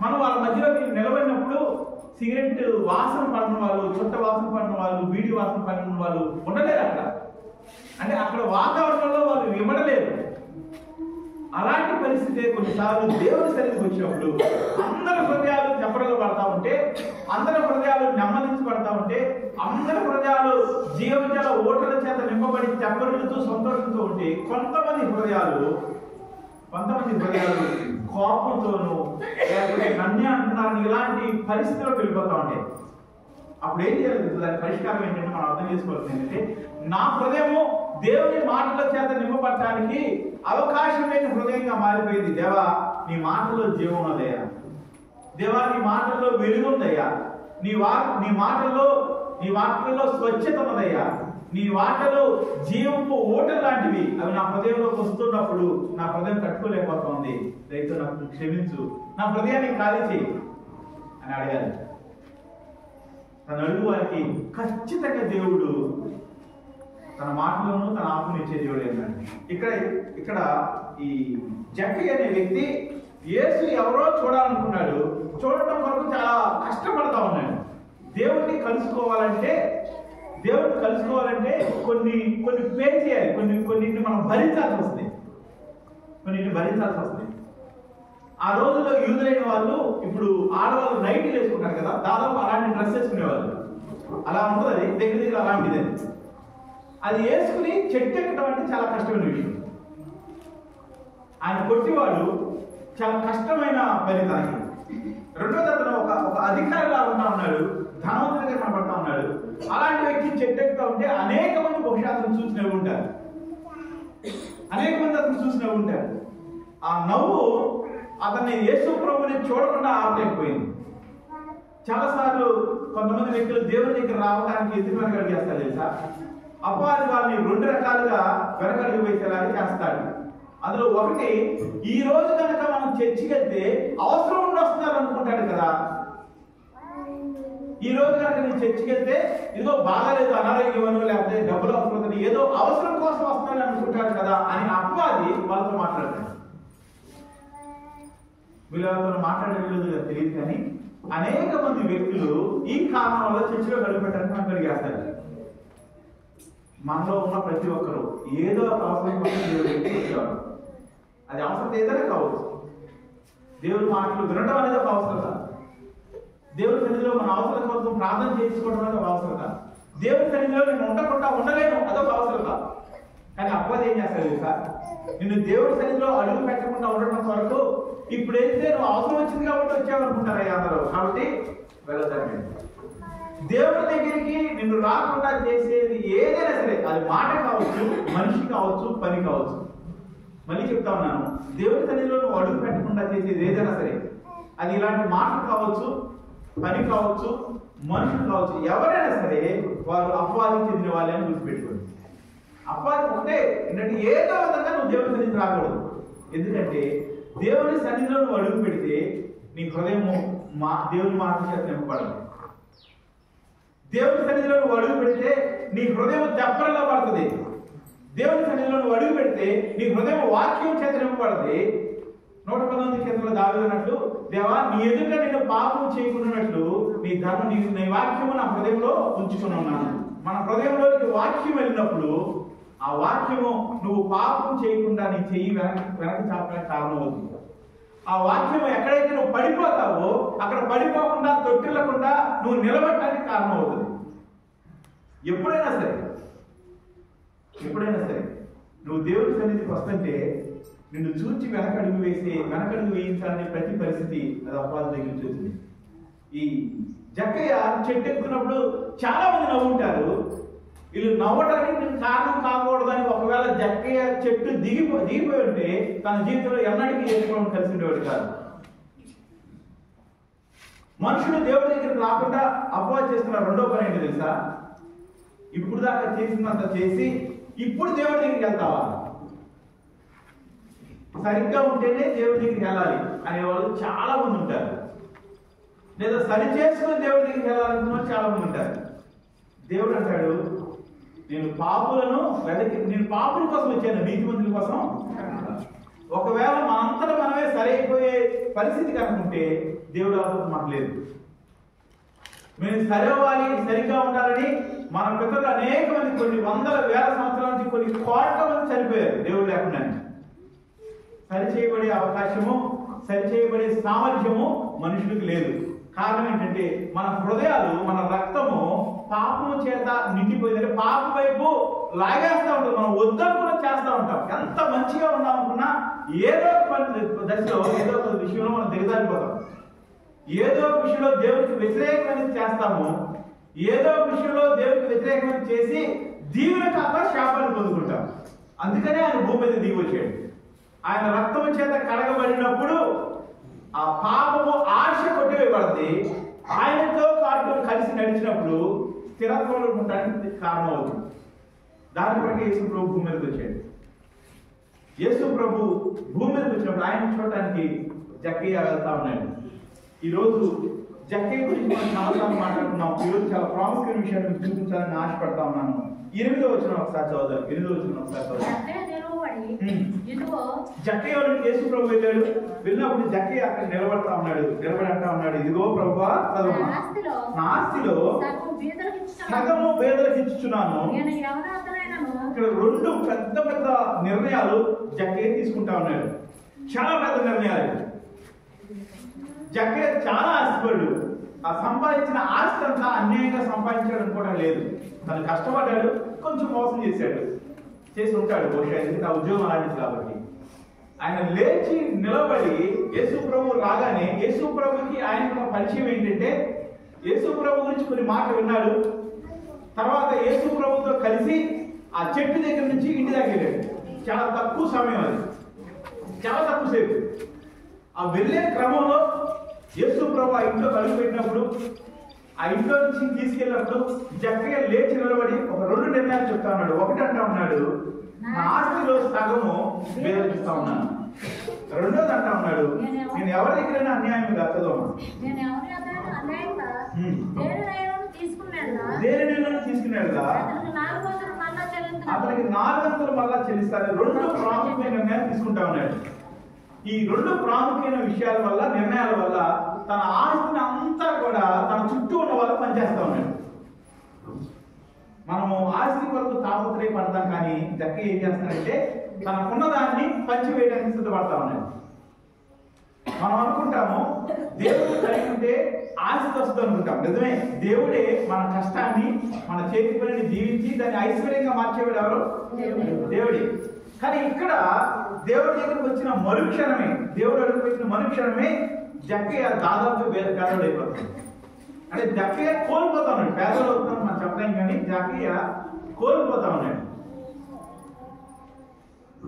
S1: మనం వాళ్ళ మధ్యలో నిలబడినప్పుడు సిగరెట్ వాసన పడిన వాళ్ళు, చుట్ట వాసన పడిన వాళ్ళు, బీడీ వాసన పడిన వాళ్ళు ఉండలేరు అక్కడ. అంటే అక్కడ వాతావరణంలో వాళ్ళు ఇవ్వడలేరు. అలాంటి పరిస్థితి కొన్నిసార్లు దేవుని సన్నిధికి వచ్చినప్పుడు అందరి హృదయాలు చెప్పడలు పడతా ఉంటే, అందరి హృదయాలు నెమ్మదించబడతా ఉంటే, అందరి హృదయాలు జీవజల ఓటల చేత నింపబడి చెప్పలుతూ సంతోషంతో ఉంటే, కొంతమంది హృదయాలు కోపంతోనూ, లేకపోతే నన్నే అంటున్నారని ఇలాంటి పరిస్థితిలో వెళ్ళిపోతా ఉంటాయి. అప్పుడు ఏం చేయాలి? దాని పరిష్కారం ఏంటంటే మనం అర్థం చేసుకోవాల్సింది ఏంటంటే, నా హృదయము దేవుని మాటల చేత నింపబడటానికి అవకాశం లేని హృదయంగా మారిపోయింది. దేవా నీ మాటలో జీవం ఉన్నదయ్యా, దేవా నీ మాటల్లో వెలుగుందయ్యా, నీ వాక్యంలో స్వచ్ఛత ఉన్నదయ్యా, నీ వాటలు జీవపు ఓటలు లాంటివి. అవి నా హృదయంలోకి వస్తున్నప్పుడు నా హృదయం తట్టుకోలేకపోతుంది. రైతు నాకు క్షమించు, నా హృదయాన్ని ఖాళీ చేయి అని అడగాలి. తన అడుగు వారికి ఖచ్చితంగా దేవుడు తన మాటలోనూ తన ఆత్మను ఇచ్చే దేవుడు అన్నాడు. ఇక్కడ ఈ జక్కయ్య అనే వ్యక్తి యేసు ఎవరో చూడాలనుకున్నాడు. చూడటం కొరకు చాలా కష్టపడతా ఉన్నాడు. దేవుడిని కలుసుకోవాలంటే కొన్ని పే చేయాలి, కొన్నింటిని మనం భరించాల్సి వస్తుంది. ఆ రోజుల్లో యూదులైన వాళ్ళు ఇప్పుడు ఆడవాళ్ళు నైట్లు వేసుకుంటారు కదా, దాదాపు అలాంటి డ్రెస్ వేసుకునేవాళ్ళు. అలా ఉంటుంది, అది దగ్గర అలాంటిది. అది వేసుకుని చెట్టు ఎక్కడం అంటే చాలా కష్టమైన విషయం. ఆయన కొట్టివాడు చాలా కష్టమైన పని దానికి. రెండోది అతను ఒక అధికారిలా ఉన్నాడు, ధనవంతుడిగా కనబడతా ఉన్నాడు. అలాంటి వ్యక్తి చెట్టు ఎక్కుతా ఉంటే అనేక మంది బహుశా అతను చూసి నవ్వుంటారు. ఆ నవ్వు అతన్ని యేసు ప్రభుని చూడకుండా ఆపలేకపోయింది. చాలాసార్లు కొంతమంది వ్యక్తులు దేవుని దగ్గర రావడానికి ఎందుకు వెనకడుగు చేస్తారు తెలుసా? అపవాది వాళ్ళని 2 రకాలుగా వెనకడుగు వేసేలాగా చేస్తాడు. అందులో ఒకటి, ఈ రోజు కనుక మనం చర్చికి వెళ్తే అవసరం ఉండి వస్తున్నారు అనుకుంటాడు కదా. ఈ రోజు కనుక నేను చర్చికి వెళ్తే ఇదిగో బాగాలేదు, అనారోగ్యమను లేకపోతే డబ్బులు అవసరం, ఏదో అవసరం కోసం వస్తున్నాడు అనుకుంటాడు కదా అని అపవాది వాళ్ళతో మాట్లాడతాడు. వీళ్ళతో మాట్లాడలేదు తెలియదు, కానీ అనేక మంది వ్యక్తులు ఈ కారణం వల్ల చర్చిలో గడిపెట్టడానికి మనం కలిగేస్తారు. మనలో ఉన్న ప్రతి ఒక్కరు ఏదో అవసరం కోసం దేవుడు వచ్చేవాడు. అది అవసరం ఏదైనా కావచ్చు. దేవుడి మాటలు వినడం అనేది ఒక అవసరత. దేవుడి సన్నిధిలో మన అవసరం కోసం ప్రార్థన చేసుకోవడం అనేది ఒక అవసరత. దేవుడి సన్నిధిలో నేను ఉండకుండా ఉండలేను, అదొక అవసరత. కానీ అపవాది ఏం చేస్తాడు సార్? నిన్ను దేవుడి సన్నిధిలో అడుగు పెట్టకుండా ఉండడం వరకు ఇప్పుడైతే నువ్వు అవసరం వచ్చింది కాబట్టి వచ్చావనుకుంటారా అందరూ, కాబట్టి వెళ్ళదండి. దేవుడి దగ్గరికి నిన్ను రాకుండా చేసేది ఏదైనా సరే, అది మాట కావచ్చు, మనిషి కావచ్చు, పని కావచ్చు. మళ్ళీ చెప్తా ఉన్నాను, దేవుడి సన్నిధిలో నువ్వు అడుగు పెట్టకుండా చేసేది ఏదైనా సరే, అది ఇలాంటి మాటలు కావచ్చు, పని కావచ్చు, మనుషులు కావచ్చు, ఎవరైనా సరే వారు అపవాదికి చెందిన వాళ్ళని గుర్తుపెట్టుకోండి. అపవాది ఒకటే ఏంటంటే ఏదో విధంగా నువ్వు దేవుడి సన్నిధికి రాకూడదు. ఎందుకంటే దేవుని సన్నిధిలో నువ్వు అడుగు పెడితే నీ హృదయము దేవుని మాట చేత నింపబడదు. దేవుని సన్నిధిలో నువ్వు అడుగు పెడితే నీ హృదయం తెప్పరగా పడుతుంది. దేవుని సన్నిధిలో నువ్వు అడుగు పెడితే నీ హృదయం వాక్యం చేత నింపబడది. 119 కీర్తనలో దావీదు అన్నట్లు, దేవా నీ ఎదుట నేను పాపం చేయకున్నట్లు నీ వాక్యము నా హృదయంలో ఉంచుకుని ఉన్నాను. మన హృదయంలోనికి వాక్యం వెళ్ళినప్పుడు ఆ వాక్యము నువ్వు పాపం చేయకుండా నీ చెయ్యి వెనక్కి చాపడానికి కారణం అవుతుంది. ఆ వాక్యము ఎక్కడైతే నువ్వు పడిపోతావో అక్కడ పడిపోకుండా తొట్టిల్లకుండా నువ్వు నిలబడటానికి కారణం అవుతుంది. ఎప్పుడైనా సరే నువ్వు దేవుడి సన్నిధికి వస్తుంటే నిన్ను చూచి వెనకడుగు వేయించాలనే ప్రతి పరిస్థితి అది అపవాది దగ్గర నుంచి వచ్చింది. ఈ జక్కయ్య చెట్టు ఎక్కుతున్నప్పుడు చాలా మంది నవ్వుంటారు. వీళ్ళు నవ్వడానికి నేను కారణం కాకూడదని ఒకవేళ జక్కయ్య చెట్టు దిగిపోయి ఉంటే తన జీవితంలో ఎన్నటికీ చేసుకోవడం కలిసి ఉండేవాడు కాదు. మనుషులు దేవుడి దగ్గరికి రాకుండా అపవాది చేస్తున్న రెండో పని ఏంటి తెలుసా? ఇప్పుడు దాకా చేసినంత చేసి ఇప్పుడు దేవుడి దగ్గరికి వెళ్తావా? సరిగ్గా ఉంటేనే దేవుడి దగ్గరికి వెళ్ళాలి అనేవాళ్ళు చాలా మంది ఉంటారు. లేదా సరి చేసుకుని దేవుడి దగ్గరికి వెళ్ళాలనుకున్న వాళ్ళు చాలా మంది ఉంటారు. దేవుడు అంటాడు, నేను పాపుల కోసం వచ్చాను, నీతిమంతుల కోసం. ఒకవేళ మనంతటా మనమే సరైపోయే పరిస్థితి కనుకుంటే దేవుడు అవసరం మాకు లేదు. మేము సరివ్వాలి, సరిగ్గా ఉండాలని మన పితరులు అనేక మంది కొన్ని వందల వేల సంవత్సరాల నుంచి కొన్ని కోట్ల మంది చనిపోయారు దేవుడు లేకుండా. సరిచేయబడే అవకాశము, సరిచేయబడే సామర్థ్యము మనుషులకు లేదు. కారణం ఏంటంటే మన హృదయాలు, మన రక్తము పాపము చేత నిండిపోయిందంటే పాపం వైపు లాగేస్తూ ఉంటాం. మనం వద్దనుకున్న చేస్తూ ఉంటాం. ఎంత మంచిగా ఉన్నామనుకున్నా ఏదో ఒక దశలో ఏదో ఒక విషయంలో మనం దిగజారిపోతాం. ఏదో ఒక విషయంలో దేవుడికి వ్యతిరేకమైనది చేస్తాము. ఏదో ఒక విషయంలో దేవుడికి వ్యతిరేకమైన చేసి దీవెన కాక శాపాన్ని పొందుకుంటాం. అందుకనే ఆయన భూమి మీద దిగి వచ్చాడు. ఆయన రక్తము చేత కడగబడినప్పుడు ఆ పాపము ఆశ కొట్టివేయబడింది. ఆయనతో పాటు కలిసి నడిచినప్పుడు స్థిరత్వంలో ఉండడానికి కారణం అవుతుంది. దాన్ని బట్టి యేసు ప్రభు భూమి మీదకి వచ్చాడు. యేసు ప్రభు భూమి మీదకి వచ్చినప్పుడు ఆయన చూడటానికి జక్కయ్య వెళ్తా ఉన్నాడు. ఈరోజు జక్కయ్య గురించి మనం చాలాసార్లు మాట్లాడుకున్నాం. ఈరోజు చాలా ప్రాముఖ్యమైన విషయాన్ని చూపించాలని ఆశపడతా ఉన్నాను. 8వ వచనం ఒకసారి చదువుదాం. 8వ వచనం ఒకసారి చదువుదాం. జక్కయ్య యేసు ప్రభు వెళ్ళాడు. వెళ్ళినప్పుడు జక్కయ్య అక్కడ నిలబడి అంటా ఉన్నాడు, ఇదిగో ప్రభువా, నా ఆస్తిలో సగము పేదలకు ఇచ్చుచున్నాను. ఇక్కడ 2 పెద్ద పెద్ద నిర్ణయాలు జక్కయ్య తీసుకుంటా ఉన్నాడు. చాలా పెద్ద నిర్ణయాలు. జక్కయ్య చాలా ఆస్తిపడు. ఆ సంపాదించిన ఆస్తి అంతా అన్యాయంగా సంపాదించాడు అనుకోవడం లేదు. తను కష్టపడ్డాడు, కొంచెం మోసం చేసి ఉంటాడు. బహుశా ఎందుకంటే ఆ ఉద్యోగం అలాంటిది కాబట్టి. ఆయన లేచి నిలబడి యేసు ప్రభు రాగానే యేసు ప్రభుకి ఆయన పరిచయం ఏంటంటే, యేసు ప్రభు గురించి కొన్ని మాటలు విన్నాడు. తర్వాత యేసు ప్రభుతో కలిసి ఆ చెట్టు దగ్గర నుంచి ఇంటి దాకా వెళ్ళాడు. చాలా తక్కువ సమయం, అది చాలా తక్కువ సేపు. ఆ వెళ్ళే క్రమంలో యేసు ప్రభు ఆ ఇంట్లో కలుగు పెట్టినప్పుడు, ఆ ఇంట్లో నుంచి తీసుకెళ్ళినప్పుడు జక్కయ్య లేచి నిలబడి ఒక 2 నిర్ణయాలు చెప్తా ఉన్నాడు. ఒకటి అంటా ఉన్నాడు, నా ఆస్తిలో సగము పేదలకు ఇస్తా ఉన్నాను. రెండోది అంటా ఉన్నాడు, నేను ఎవరి దగ్గరైనా అన్యాయం కాదు, దేనినైనా తీసుకున్నాడుగా అతనికి 400 మళ్ళా చెల్లిస్తారు. 2 ప్రాముఖ్యమైన నిర్ణయాలు తీసుకుంటా ఉన్నాడు. ఈ 2 ప్రాముఖ్యమైన విషయాల వల్ల, నిర్ణయాల వల్ల తన ఆస్తిని అంతా కూడా తన చుట్టూ ఉన్న వాళ్ళకి పనిచేస్తా ఉన్నాడు. మనము ఆస్తి కొరకు తాపత్రయపడతాం, కానీ జక్కయ్య ఏం చేస్తాడంటే తనకున్న దాన్ని పంచివేయడానికి సిద్ధపడతా ఉన్నాడు. మనం అనుకుంటాము దేవుడు కలిగి ఉంటే ఆస్తి వస్తుంది అనుకుంటాం. నిజమే, దేవుడే మన కష్టాన్ని, మన చేతి పనిని జీవించి దాన్ని ఐశ్వర్యంగా మార్చేవాడు ఎవరు? దేవుడే. కానీ ఇక్కడ దేవుడి దగ్గరకు వచ్చిన మరుక్షణమే, దేవుడు అడుగు పెట్టిన మరుక్షణమే జక్కయ్య దాదాపు పేదోడు అయిపోతుంది. అంటే జక్కయ్య కోల్పోతా ఉన్నాడు. పేదలు అవుతున్నాడు మనం చెప్పలేం, కానీ జక్కయ్య కోల్పోతా ఉన్నాడు.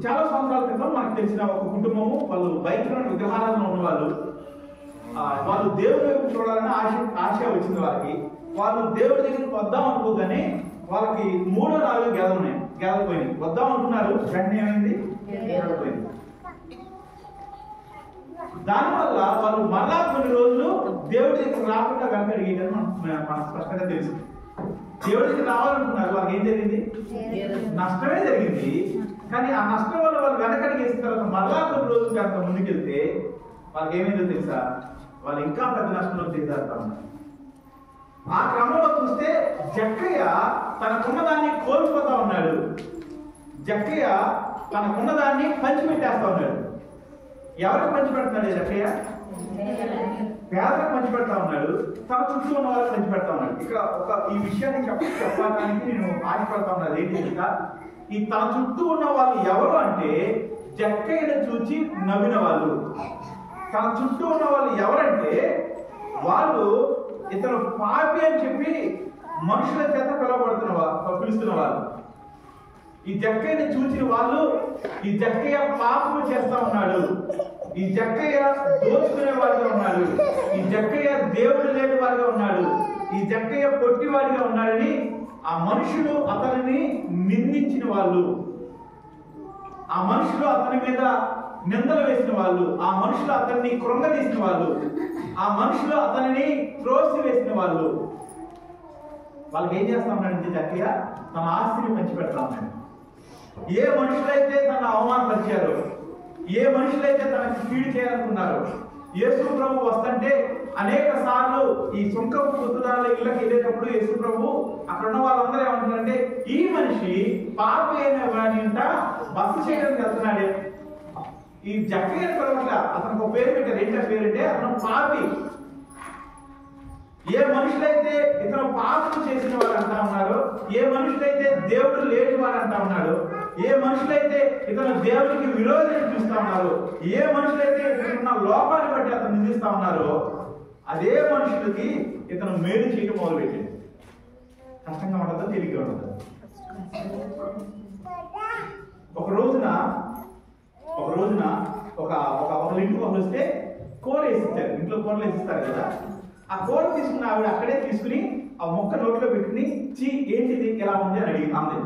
S1: చాలా సంవత్సరాల క్రితం మనకు తెలిసిన ఒక కుటుంబము, వాళ్ళు భయంకరమైన విగ్రహాలలో ఉన్నవాళ్ళు. వాళ్ళు దేవుడి వైపు చూడాలని ఆశ వచ్చింది వారికి. వాళ్ళు దేవుడి దగ్గరికి వద్దాం అనుకోగానే వాళ్ళకి 3-4 గేదెలు పోయినాయి. వద్దాం అనుకున్నారు, వెంటనే ఏమైంది? పోయింది. దానివల్ల వాళ్ళు మళ్ళా కొన్ని రోజులు దేవుడి దగ్గర రాకుండా వెనకడిగేయడం మనకు స్పష్టంగా తెలుసు. దేవుడి దగ్గర రావాలనుకున్నారు, వాళ్ళకి ఏం జరిగింది? నష్టమే జరిగింది. కానీ ఆ నష్టం వల్ల వాళ్ళు వెనకడిగేసిన తర్వాత మళ్ళా కొన్ని రోజులు కనుక ముందుకెళ్తే వాళ్ళకి ఏమైందో తెలుసా? వాళ్ళు ఇంకా పెద్ద నష్టంలో చేసేస్తా ఉన్నారు. ఆ క్రమంలో చూస్తే జక్కయ్య తనకున్నదాన్ని కోల్పోతా ఉన్నాడు. జక్కయ్య తనకున్నదాన్ని పంచిపెట్టేస్తా ఉన్నాడు. ఎవరికి పంచిపెడుతున్నాడు జక్కయ్య? పేదలకు పంచిపెడతా ఉన్నాడు, తన చుట్టూ ఉన్న వాళ్ళకి పంచిపెడతా ఉన్నాడు. ఇక్కడ ఈ విషయాన్ని చెప్పడానికి నేను ఆశపడతా ఉన్నాను. ఏంటి ఇంకా ఈ తన చుట్టూ ఉన్న వాళ్ళు ఎవరు అంటే జక్కయ్యను చూచి నవ్విన వాళ్ళు. తన చుట్టూ ఉన్న వాళ్ళు ఎవరంటే వాళ్ళు ఇతను పాపి అని చెప్పి మనుషుల చేత పిలుస్తున్న వాళ్ళు. ఈ జక్కయ్యని చూసిన వాళ్ళు ఈ జక్కయ్య పాపము చేస్తా ఉన్నాడు, ఈ జక్కయ్య దోచుకునే వాడిగా ఉన్నాడు, ఈ జక్కయ్య దేవుడు లేని వాడిగా ఉన్నాడు, ఈ జక్కయ్య పొట్టివాడిగా ఉన్నాడని ఆ మనుషులు అతనిని నిందించిన వాళ్ళు, ఆ మనుషులు అతని మీద నిందలు వేసిన వాళ్ళు, ఆ మనుషులు అతన్ని కృంగదీసిన వాళ్ళు, ఆ మనుషులు అతనిని త్రోసి వేసిన వాళ్ళు. వాళ్ళకి ఏం చేస్తా ఉన్నాడంటే జక్కయ్య తన ఆస్తిని పంచిపెడతా ఉన్నాడు. ఏ మనుషులైతే తన అవమానపరిచారో, ఏ మనుషులైతే తనకి కీడు చేయాలనుకున్నారో, యేసు ప్రభు వస్తుంటే అనేక సార్లు ఈ సుంకపు గుర్తుదారుల ఇళ్ళకి వెళ్ళేటప్పుడు యేసు ప్రభు అక్కడ ఉన్న వాళ్ళందరూ ఏమంటారంటే ఈ మనిషి పాపి అయిన వాడింట బస చేయడానికి వెళ్తున్నాడే. ఈ జక్కయ్య పర్వట్ల అతనికి ఒక పేరు పెట్టారు. ఏంటో పేరంటే అతను పాపి. ఏ మనుషులైతే ఇతను పాపం చేసిన వారు అంటా ఉన్నారు, ఏ మనుషులైతే దేవుడు లేని వారు అంటా ఉన్నాడు, ఏ మనుషులైతే ఇతను దేవుడికి విరోధం చూస్తా ఉన్నారు, ఏ మనుషులైతే ఇతనున్న లోపాన్ని బట్టి అతను నిందిస్తా ఉన్నారో అదే మనుషులకి ఇతను మేలు చేయడం మొదలుపెట్టింది. కష్టంగా ఉండదు, తేలిగ్గా ఉండదు. ఒక రోజున ఒక ఇంటికి వస్తే కూర వేసిస్తారు. ఇంట్లో కూరలు వేసిస్తారు కదా, ఆ కూర తీసుకుని ఆవిడ అక్కడే తీసుకుని ఆ మొక్క నోట్లో పెట్టుకుని చీ ఏంటిది ఎలా ఉంది అని అడిగి అంది.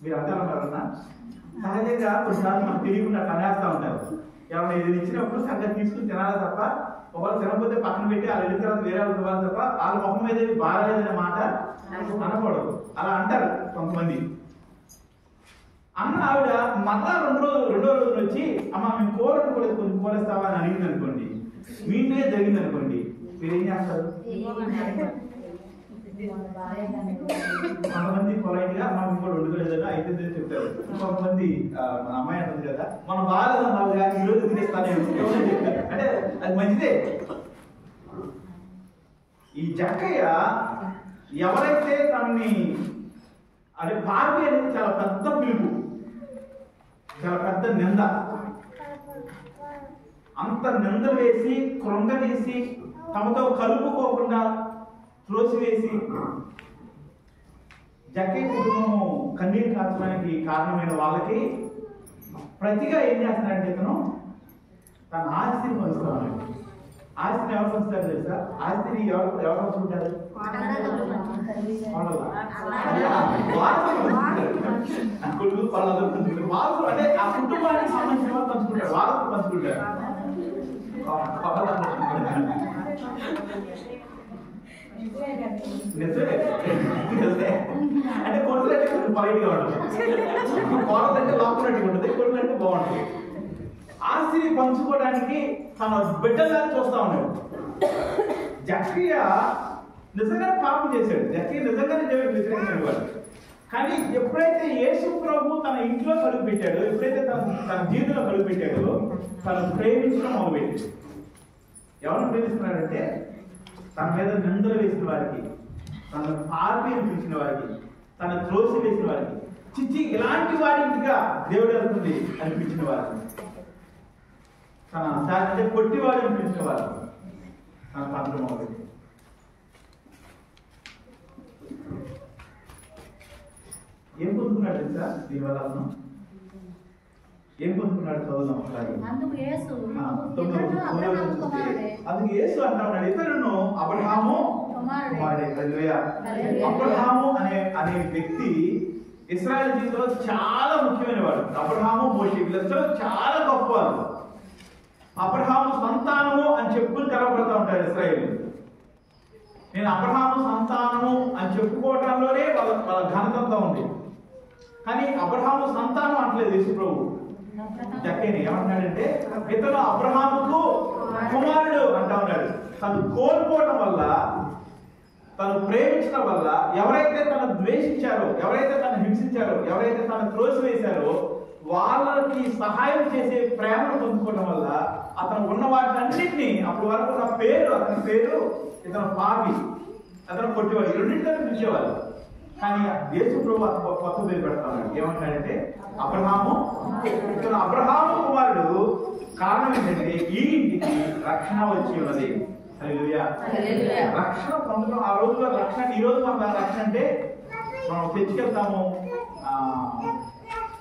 S1: మీరు అంటారన్నా సహజంగా కొన్నిసార్లు మనకు తెలియకుండా కనేస్తా ఉంటారు. ఎవరైనా ఇది ఇచ్చినప్పుడు సంగతి తీసుకుని తినాలి తప్ప ఒకవేళ తినకపోతే పక్కన పెట్టి వాళ్ళు వెళ్ళిన తర్వాత వేరే వాళ్ళు ఇవ్వాలి తప్ప వాళ్ళ ముఖం మీద బాగాలేదనే మాట అనకూడదు. అలా అంటారు కొంతమంది. అన్న ఆవిడ మళ్ళా రెండో రోజున వచ్చి అమ్మ మేము కూర వండుకోలేదు, కొంచెం కూరేస్తావా అని అడిగింది అనుకోండి, మీ ఇంటికే జరిగింది అనుకోండి, మీరేం చేస్తారు? కొంతమంది పొలైట్ గా మనం కూడా వండుకోలేదని అయితే చెప్తారు. కొంతమంది మన అమ్మాయి అంటుంది కదా, మనం బాగాలేదన్నా ఈ రోజు తినేస్తానే చెప్తారు. అంటే అది మంచిదే. ఈ జక్కయ్య ఎవరైతే తనని అంటే పాపి అనేది చాలా పెద్ద పిలుపు, చాలా పెద్ద నింద. అంత నింద వేసి కృంగదీసి తమతో కలుపుకోకుండా త్రోసివేసి జక్కయ్య కుటుంబము కన్నీరు కార్చడానికి కారణమైన వాళ్ళకి ప్రతిగా ఏం చేస్తున్నాడంటే ఇతను తన ఆస్తిని పంచుతా ఉన్నాడు. ఆస్తిని ఎవరు పంచుతారు తెలుసా? ఆస్తిని ఎవరు పంచుకుంటారు? వారసులు అంటే ఆ కుటుంబానికి సంబంధించిన వాళ్ళు పంచుకుంటారు, వారసులు పంచుకుంటారు. అంటే కొడుకులు అంటే కొంచెం పొలైట్ గా ఉంటుంది, కోడలు అంటే లాక్కున్నట్టు ఉంటుంది, కొడుకులు అంటే బాగుంటుంది. ఆస్తిని పంచుకోవడానికి తన బిడ్డలా చూస్తా ఉన్నాడు. జక్కయ్య నిజంగానే పాపం చేశాడు, జక్కయ్య నిజంగానే దేవుడికి వ్యతిరేకమైన వాడు. కానీ ఎప్పుడైతే యేసు ప్రభు తన ఇంట్లో కలుగు పెట్టాడో, ఎప్పుడైతే తన జీవితంలో కలుగు పెట్టాడో, తను ప్రేమించడం మొదలుపెట్టాడు. ఎవరిని ప్రేమిస్తున్నాడంటే తన మీద నిందలు వేసిన వారికి, తన పాపి అనిపించిన వారికి, తన త్రోసి వేసిన వారికి, చిచ్చి ఇలాంటి వారి ఇంటిగా దేవుడు వెళ్తుంది అనిపించిన వారికి, తన అంటే కొట్టివాడు అనిపించిన వారు తన పంతం అవుతుంది. ఏం పొందుకున్నాడు తెలుసా దీనివల్ల? ఏం పొందుకున్నాడు? చదువుదాం ఒకసారి. అందుకు యేసు అంటున్నాడు, ఇతరును అబ్రహాము కుమారుడే. అబ్రహాము అనే వ్యక్తి ఇశ్రాయేలు జీవితంలో చాలా ముఖ్యమైన వాడు. అబ్రహాము, మోషే వీళ్ళందరూ చాలా గొప్పవారు. అబ్రహాము సంతానము అని చెప్పుకుని కనబడుతూ ఉంటారు ఇశ్రాయేలు. నేను అబ్రహాము సంతానము అని చెప్పుకోవటంలోనే వాళ్ళ ఘనతంతా ఉంది. కానీ అబ్రహాము సంతానం అంటలేదు యేసు ప్రభు. జక్కయ్యని ఏమంటున్నాడంటే ఇతను అబ్రహాముకు కుమారుడు అంటా ఉన్నాడు. తను కోల్పోవటం వల్ల, తను ప్రేమించడం వల్ల, ఎవరైతే తను ద్వేషించారో, ఎవరైతే తను హింసించారో, ఎవరైతే తను త్రోసివేశారో వాళ్ళకి సహాయం చేసే ప్రేమను పొందుకోవడం వల్ల అతను ఉన్న వాటినన్నింటినీ, అప్పటి వరకు ఉన్న పేరు, అతని పేరు ఇతను పాపి, అతను కొట్టేవాడు, ఈ రెండింటిని పిలిచేవాడు. కానీ యేసు ప్రభు కొత్త పేరు పెడతాడు. ఏమంటాడంటే అబ్రహాము, ఇతను అబ్రహాము కుమారుడు. కారణం ఏంటంటే ఈ ఇంటికి రక్షణ వచ్చి ఉన్నది. హల్లెలూయా. రక్షణ పొందడం ఆ రోజుల్లో రక్షణ. ఈ రోజు మన రక్షణ అంటే మనం తెచ్చుకెళ్తాము,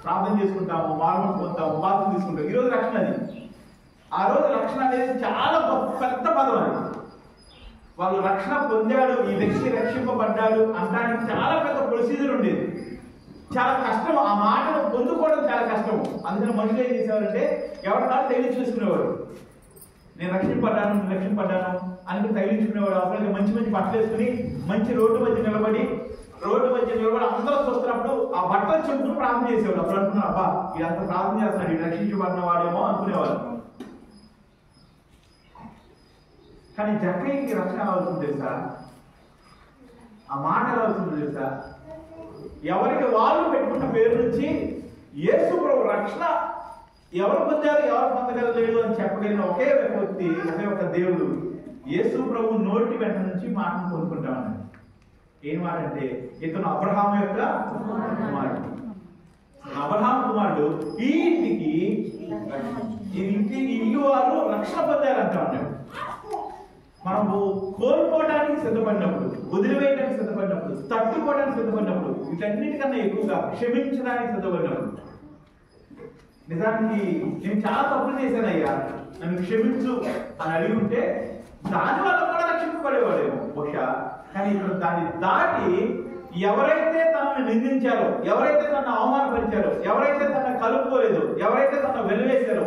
S1: ప్రార్థన చేసుకుంటాము, మార్మల్ పొందుతాము, బాధ్యత తీసుకుంటాము. ఈ రోజు రక్షణ అది. ఆ రోజు రక్షణ అనేది చాలా పెద్ద పదం. అది వాళ్ళు రక్షణ పొందాడు, ఈ వ్యక్తి రక్షింపబడ్డాడు అనడానికి చాలా పెద్ద ప్రొసీజర్ ఉండేది. చాలా కష్టం, ఆ మాటను పొందుకోవడం చాలా కష్టం. అందుకని మనుషులు ఏం చేసేవారంటే ఎవరికాలు తగిలించుకునేవారు. నేను రక్షింపడ్డాను అని తగిలించుకునేవాడు. అసలు మంచి మంచి బట్టలు వేసుకుని మంచి రోడ్డు మధ్య నిలబడి అందరూ చూస్తున్నప్పుడు ఆ బట్టలు చెప్పుకుని ప్రార్థన చేసేవాడు. అప్పుడు అనుకున్నాడు, అబ్బా ఇదంతా ప్రార్థన చేస్తున్నాడు, ఇది రక్షించబడిన వాడేమో అనుకునేవాడు. కానీ జక్కయ్యకి రక్షణ అవుతుంది తెలుసా? ఆ మాట ఎలా అవుతుంది తెలుసా? ఎవరికి వాళ్ళు పెట్టుకున్న పేరు నుంచి యేసు ప్రభు రక్షణ ఎవరు పొందారు, ఎవరు పొందగలలేడు అని చెప్పగలిగిన ఒకే ఒక వ్యక్తి, ఒకే ఒక దేవుడు యేసు ప్రభు నోటి వెంట నుంచి మాటను పొందుకుంటామని. ఏం మాట అంటే ఇతను అబ్రహాము యొక్క కుమారుడు. అబ్రహాము కుమారుడు ఈ ఇంటికి ఇల్లు వారు రక్షణ పొందారంటా ఉన్నాడు. మనము కోల్పోవడానికి సిద్ధపడినప్పుడు, వదిలివేయడానికి సిద్ధపడినప్పుడు, తట్టుకోవడానికి సిద్ధపడినప్పుడు, వీటన్నిటికన్నా ఎక్కువగా క్షమించడానికి సిద్ధపడినప్పుడు, నిజానికి నేను చాలా తప్పులు చేశానయ్యా, నన్ను క్షమించు అని అడిగి ఉంటే దానివల్ల కూడా రక్షింపబడేవాడేమో బహుశా. కానీ ఇప్పుడు దాన్ని దాటి ఎవరైతే తనను నిందించారో, ఎవరైతే తనను అవమానపరిచారో, ఎవరైతే తనను కలుపుకోలేదు, ఎవరైతే తను వెలువేశారో,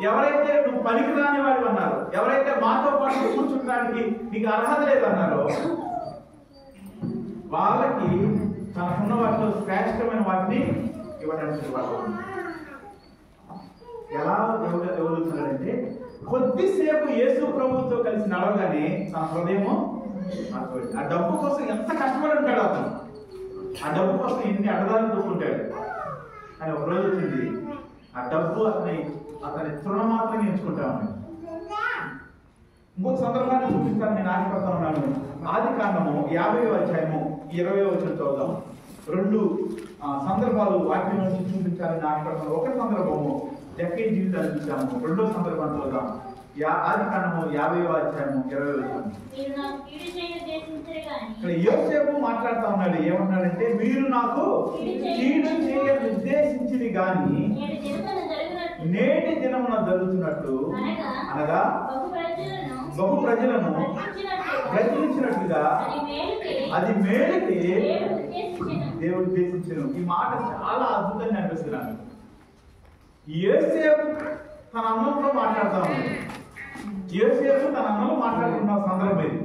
S1: ఎవరైతే నువ్వు పనికిరాని వాడు అన్నారో, ఎవరైతే మాతో పాటు కూర్చుంటానికి నీకు అర్హత లేదన్నారో వాళ్ళకి తనకున్న వాటిలో శ్రేష్టమైన వాటిని ఇవ్వడానికి వాడు ఎలా ఎవరుతున్నాడంటే కొద్దిసేపు యేసు ప్రభువుతో కలిసి నడవగానే తన హృదయము ఆ డబ్బు కోసం ఎంత కష్టపడి ఉంటాడు అతను, ఆ డబ్బు కోసం ఎన్ని అడదాలు తోడుకుంటాడు. కానీ ఒక రోజు వచ్చింది ఆ డబ్బు అతని తృణ మాత్రమే ఎంచుకుంటా ఉన్నాడు. ఇంకొక సందర్భాన్ని చూపిస్తాను, నేను ఆశపడతా ఉన్నాను. ఆదికాండము 50వ అధ్యాయము 20వ వచనం చదువుదాం. రెండు సందర్భాలు వాక్యం నుంచి చూపించాలని ఆశపడతాను. ఒక సందర్భము జక్కీ జీవితాలు చూసాము, రెండో సందర్భాన్ని చూద్దాం. ఆదికాండము 50వ అధ్యాయము 20వ వచనం. ఇక్కడ యోసేపు మాట్లాడుతూ ఉన్నాడు, ఏమన్నాడంటే మీరు నాకు కీడు చేయ ఉద్దేశించింది గాని నేటి దినమున జరుగుతున్నట్లు అనగా బహు ప్రజలను ప్రచురించినట్లుగా అది మేలుకి దేవుడు ఉద్దేశించను. ఈ మాట చాలా అద్భుతంగా అనిపిస్తున్నాను. యోసేపు తన అన్నంలో మాట్లాడుతూ ఉన్నాడు. యోసేపు తన అన్నంలో మాట్లాడుతున్న సందర్భం ఇది.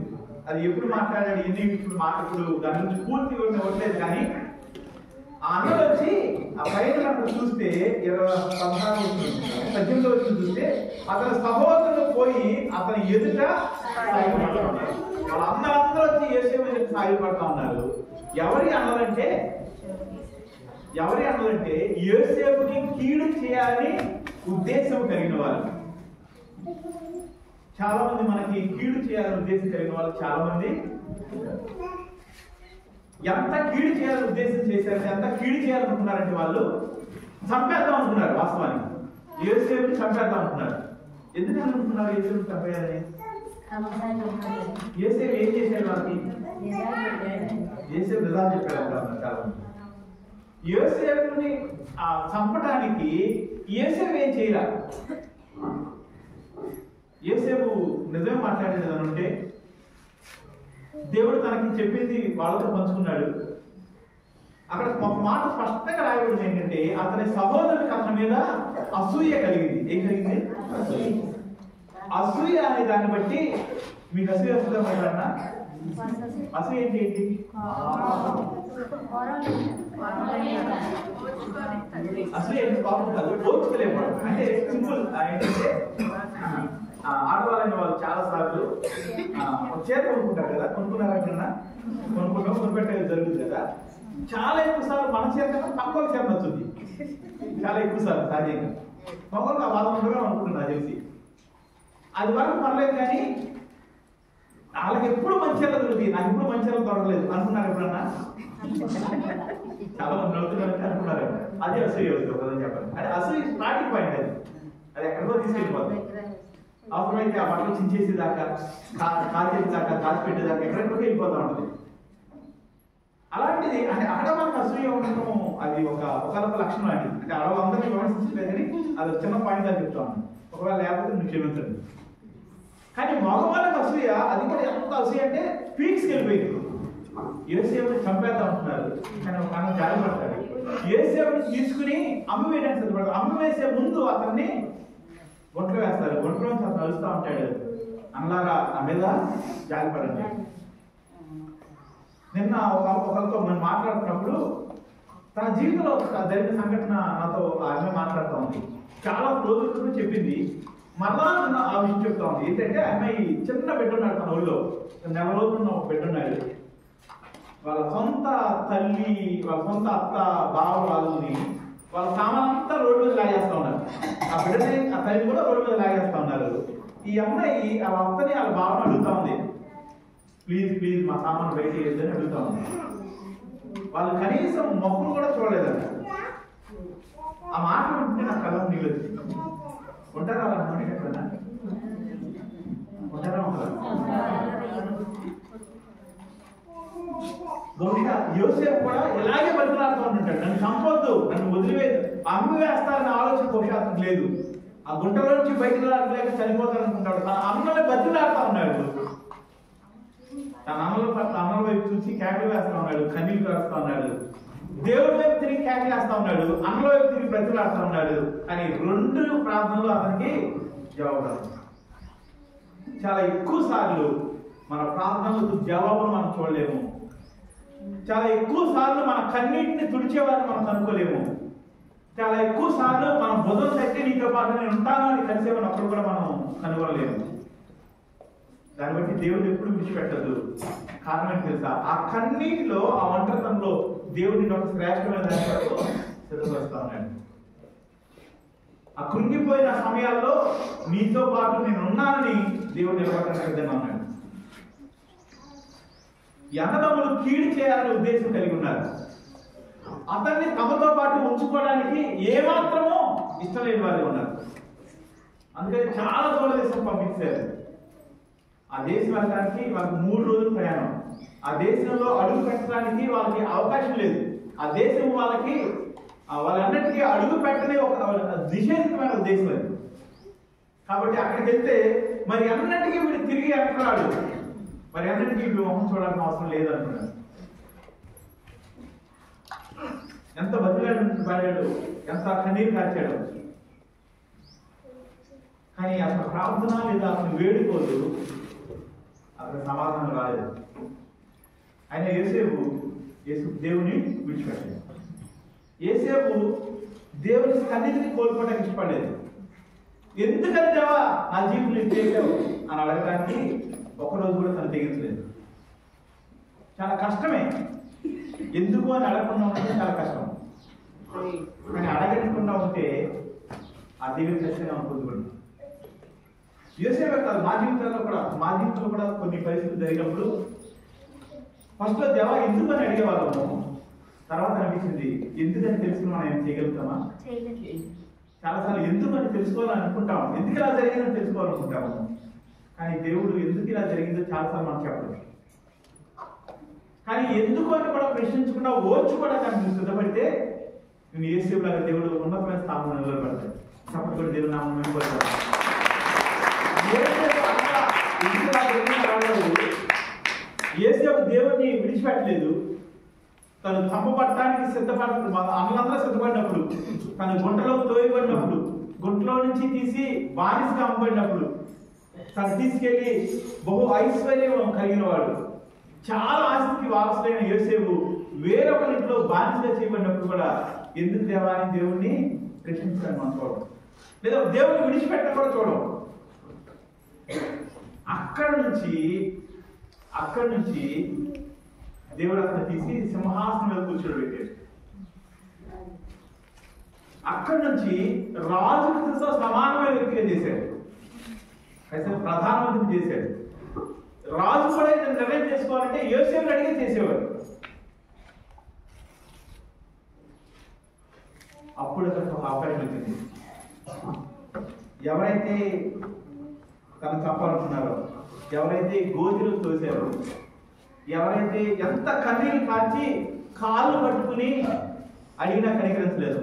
S1: అది ఎప్పుడు మాట్లాడాడు, ఇప్పుడు దాని నుంచి పూర్తిగా ఇవ్వట్లేదు. కానీ ఆ అన్నలు వచ్చి ఆ పైన చూస్తే 18 వచ్చి చూస్తే అతని సహోదరులు పోయి అతని ఎదుట సాగిపడుతున్నారు. వాళ్ళందరూ వచ్చి యేసేపు ఎదుట సాగిపడతా ఉన్నారు. ఎవరి అన్నలంటే యేసేపుకి కీడు చేయాలని ఉద్దేశం కలిగిన వారు. చాలా మంది మనకి కీడు చేయాలని ఉద్దేశం కలిగిన వాళ్ళు చాలా మంది. ఎంత కీడు చేయాలని ఉద్దేశం చేశారంటే, ఎంత కీడు చేయాలనుకున్నారంటే వాళ్ళు చంపేద్దాం అనుకున్నారు. వాస్తవానికి యేసేపుని చంపేద్దాం అనుకున్నారు. ఎందుకు అనుకుంటున్నారు యేసేపుని చంపేయాలని? యేసేపు ఏం చేశాడు వాళ్ళకి? యేసేపు నిజాలు చెప్పాడు అంటారు చాలా మంది. యేసేపుని చంపడానికి యేసేపు ఏం చేయాలి? యేసేపు నిజమే మాట్లాడేది అని ఉంటే దేవుడు తనకి చెప్పింది వాళ్ళతో పంచుకున్నాడు. అక్కడ ఒక మాట స్పష్టంగా రాయబడింది ఏంటంటే అతని సహోదరుడికి అతని మీద అసూయ కలిగింది. ఏం కలిగింది? అసూయ అనే దాన్ని బట్టి మీకు అసూయ వస్తుందా మాట్లాడినా? అసూయ ఏంటి? అసూయ ఏంటి? పాపం కాదు, ఓర్చుకోలేకపోవడం. అంటే సింపుల్ ఏంటంటే ఆడవాళ్ళని వాళ్ళు చాలా సార్లు చీర కొనుక్కుంటారు కదా, కొనుక్కుంటే జరుగుతుంది కదా. చాలా ఎక్కువ సార్లు మన చీర కన్నా తక్కువ చీర నచ్చుంది. చాలా ఎక్కువ సార్లు సహజంగా మగవాళ్ళు ఆ బాధ ఉండగా అనుకుంటున్నా తెలిసి. అది వరకు పర్లేదు, కానీ వాళ్ళకి ఎప్పుడు మంచి చీర దొరుకుతుంది, నాకు ఎప్పుడు మంచి చీర దొరకలేదు అనుకున్నారు ఎప్పుడన్నా? చాలా మంది నవ్వుతున్నారంటే అనుకున్నారు. అదే అసూయ అవుతుంది చెప్పండి. అంటే అసూయ స్టార్టింగ్ పాయింట్. అది ఎక్కడికో తీసుకెళ్ళిపోతుంది. అవసరమైతే ఆ బట్టలు చించేసేదాకా, కాల్చేదాకా, కాల్చిపెట్టేదాకా ఎక్కడెక్కడికి వెళ్ళిపోతా ఉంటుంది. అలాంటిది అంటే ఆడవాళ్ళకి అసూయ ఉండటం అది ఒకరొక లక్షణం అండి. అంటే ఆడవాళ్ళందరినీ విమర్శించలేదు, కానీ అది చిన్న పాయింట్ అని చెప్తా ఉన్నాను. ఒకవేళ లేకపోతే నువ్వు క్షమించండి. కానీ మగవాళ్ళకి అసూయ, అది కూడా ఎంత అసూయ అంటే పీక్స్కి వెళ్ళిపోయింది. యేసేపుని చంపేద్దాం అంటున్నారు, కానీ ఒక అన్న జాగ్రత్త. యేసేపుని తీసుకుని అమ్మివేయడానికి సిద్ధపడతారు. అమ్మివేసే ముందు అతన్ని ఒంట్లో వేస్తారు. ఒంట్లో నుంచి అతను నడుస్తూ ఉంటాడు. అన్నలాగా నా మీద జాలిపడండి. నిన్న ఒకరితో మనం మాట్లాడుతున్నప్పుడు తన జీవితంలో జరిగిన సంఘటన నాతో ఆమె మాట్లాడుతూ ఉంది. చాలా రోజుల క్రితం చెప్పింది. మరలా ఆ విషయం చెప్తా ఉంది. ఏంటంటే అమ్మాయి చిన్న బిడ్డున్నాడు, తన ఊళ్ళో నెల రోజులున్న ఒక బిడ్డున్నాడు. వాళ్ళ సొంత తల్లి, వాళ్ళ సొంత అత్త, బావ వాళ్ళని వాళ్ళ సామానంతా రోడ్డు మీద లాగేస్తా ఉన్నారు. ఆ బిడ్డని, ఆ తల్లి కూడా రోడ్డు మీద లాగేస్తా ఉన్నారు. ఈ అమ్మాయి వాళ్ళ అత్తని వాళ్ళ బావని అడుగుతా ఉంది, ప్లీజ్ ప్లీజ్ మా సామాను బయట వేద్దని అడుగుతా ఉంది. వాళ్ళు కనీసం మొక్కలు కూడా చూడలేదంట. ఆ మాట ఉంటే నాకు కళ్ళ నీళ్ళు వచ్చింది. ఉంటారా వాళ్ళ ఎక్కడన్నా? ఉంటారా? బహుశా యోసేపు కూడా ఇలాగే బతిలాడుతూ ఉంటాడు. నన్ను చంపొద్దు, నన్ను వదిలివేదు, అమ్మి వేస్తారన్న ఆలోచన బహుశా అతనికి లేదు. ఆ గుంటలో నుంచి బయటకు రావట్లేక చనిపోతారనుకుంటాడు. తన అమ్మలో బతిలాడుతూ ఉన్నాడు. తన అమ్మల వైపు చూసి క్యాబిల్ వేస్తా ఉన్నాడు, కన్నీళ్ళు కారుస్తా ఉన్నాడు. దేవుడి వైపు తిరిగి కేకలేస్తా ఉన్నాడు, అన్నల వైపు తిరిగి బ్రతిలాడుతూ ఉన్నాడు. కానీ 2 ప్రార్థనలు అతనికి జవాబు రాదు. చాలా ఎక్కువ సార్లు మన ప్రార్థనలకు జవాబును మనం చూడలేము. చాలా ఎక్కువ సార్లు మన కన్నీటిని తుడిచేవారిని మనం కనుక్కోలేము. చాలా ఎక్కువ సార్లు మనం బుధం తట్టి నీతో పాటు నేను ఉంటాను అని కలిసేవాడిని అప్పుడు కూడా మనం కనుగొనలేము. దాన్ని బట్టి దేవుడు ఎప్పుడు విడిచిపెట్టదు. కారణం ఏంటి తెలుసా? ఆ కన్నీటిలో, ఆ ఒంటరితనంలో దేవుడిని ఒక శ్రేష్టమైన దాని వరకు సిద్ధపరుస్తా ఉన్నాడు. ఆ కృంగిపోయిన సమయాల్లో నీతో పాటు నేను ఉన్నానని దేవుడు నిలబడడానికి సిద్ధంగా ఉన్నాడు. అన్నదమ్ములు కీడు చేయాలనే ఉద్దేశం కలిగి ఉన్నారు. అతన్ని తమతో పాటు ఉంచుకోవడానికి ఏమాత్రమో ఇష్టం లేని వారు ఉన్నారు. అందుకని చాలా దూర దేశం పంపించారు. ఆ దేశం వెళ్ళడానికి వాళ్ళకి 3 రోజులు ప్రయాణం. ఆ దేశంలో అడుగు పెట్టడానికి వాళ్ళకి అవకాశం లేదు. ఆ దేశం వాళ్ళన్నిటికీ అడుగు పెట్టనే ఒక నిషేధితమైన ఉద్దేశం అది. కాబట్టి అక్కడికి వెళ్తే మరి అన్నిటికీ వీడు తిరిగి ఎక్కడాడు, మరి అన్నిటికీ వీడు మొహం చూడాల్సిన అవసరం లేదంటున్నాడు. ఎంత బతిలాడు, ఎంత కన్నీరు కార్చాడు. కానీ అసలు ప్రార్థన లేదా అసలు వేడుకోదు, అసలు సమాధానం రాలేదు. ఆయన యోసేపు దేవుని విడిచిపెట్టాడు. యోసేపు దేవుని సన్నిధిని కోల్పోవడానికి ఇష్టపడలేదు. ఎందుకని దేవా నా జీవితంలో ఇది చేశావు అని అడగడానికి ఒకరోజు కూడా తను తెగించలేదు. చాలా కష్టమే. ఎందుకు అని అడగకుండా ఉంటే చాలా కష్టం. కానీ అడగకుండా ఉంటే ఆ దేవుని ఖచ్చితంగా పొందుకుంటాం. యోసేపే కాదు, మా జీవితంలో కూడా కొన్ని పరిస్థితులు జరిగినప్పుడు ఫస్ట్ లో దేవా ఎందుకు అని అడిగేవాళ్ళము. తర్వాత అనిపించింది ఎందుకని తెలుసుకుని మనం ఏం చేయగలుగుతామా? చాలాసార్లు ఎందుకు అని తెలుసుకోవాలని అనుకుంటాము, ఎందుకు ఇలా జరిగిందని తెలుసుకోవాలనుకుంటాము. కానీ దేవుడు ఎందుకు ఇలా జరిగిందో చాలాసార్లు మనం చెప్పలేదు. కానీ ఎందుకు అని కూడా ప్రశ్నించకుండా ఓర్చుకోవడానికి నువ్వు సిద్ధపడితే నేను యేసేపులాగా దేవుడు ఉన్నతమైన స్థానంలో నిలబడతాడు. అప్పుడు కూడా దేవుడు నామం వెళ్ళిపోతాడు. యేసేపు దేవుడిని విడిచిపెట్టలేదు. తను చంపబడటానికి అన్నలందరూ సిద్ధపడినప్పుడు, తను గుంటలో తోయబడినప్పుడు, గుంటలో నుంచి తీసి బానిసగా అమ్మబడినప్పుడు, తను తీసుకెళ్లి బహు ఐశ్వర్యం కలిగిన వాడు, చాలా ఆస్తికి వారసులైన యోసేపు వేరొక ఇంట్లో బానిసగా చేయబడినప్పుడు కూడా ఎందుకు దేవాన్ని దేవుణ్ణి ప్రశ్నించాలని మనం చూడడం, లేదా దేవుడిని విడిచిపెట్ట కూడా చూడడం. అక్కడి నుంచి దేవుడు అతను తీసి సింహాసనం మీద కూర్చోబెట్టాడు. అక్కడి నుంచి రాజుతో సమానమైన వ్యక్తిగా చేశాడు. అయితే ప్రధానమంత్రిని చేశాడు. రాజు కూడా నిర్ణయం చేసుకోవాలంటే యోసేపుని అడిగే చేసేవాడు. అప్పుడు అతనికి ఒక అవకాశం వచ్చింది. ఎవరైతే తను చంపాలనుకున్నారో, ఎవరైతే గోతిలో తోసారో, ఎవరైతే ఎంత కన్నీరు కార్చి కాళ్ళు పట్టుకుని అడిగినా కనికరించలేదు,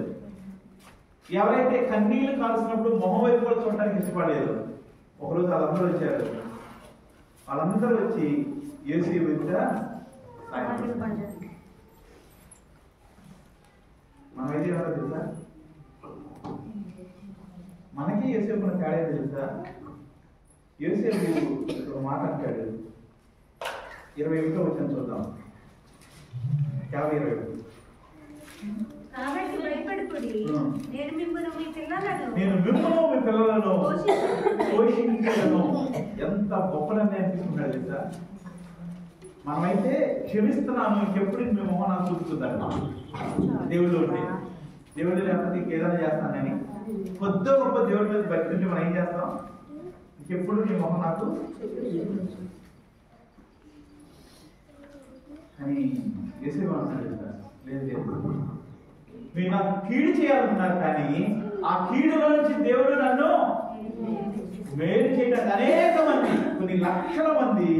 S1: ఎవరైతే కన్నీళ్లు కాల్సినప్పుడు మొహం వైపు కూడా చూడటానికి ఇష్టపడలేదు, ఒకరోజు వాళ్ళందరూ వచ్చారు. వాళ్ళందరూ వచ్చి యోసేపు దగ్గర మనమైతే ఎవరో తెలుసా? మనకి యోసేపు తేడా తెలుసా? యోసేపు ఒక మాట అంటాడు. 21వ వచనం చూద్దాం. 50-21.
S2: కాబట్టి భయపడకుడి, నేను మిమ్మల్ని మీ
S1: పిల్లలను పోషించను. ఎంత గొప్ప నిర్ణయం తీసుకున్నాడు తెలుసా? మనమైతే క్షమిస్తున్నాను, ఇంకెప్పుడు మీ మొహం చూపుతుందంట దేవుడు లేకపోతే ఇంకేదైనా చేస్తానని కొద్ది గొప్ప దేవుడి మీద భక్తి మనం ఏం చేస్తాం? ఇంకెప్పుడు నీ మొహం నాకు. అని యేసేపు అంటున్నాడు కదా, లేదు మీరు నాకు కీడు చేయాలనుకున్నారు, కానీ ఆ కీడులో నుంచి దేవుడు నన్ను మేలు చేయడానికి అనేక మంది, కొన్ని లక్షల మంది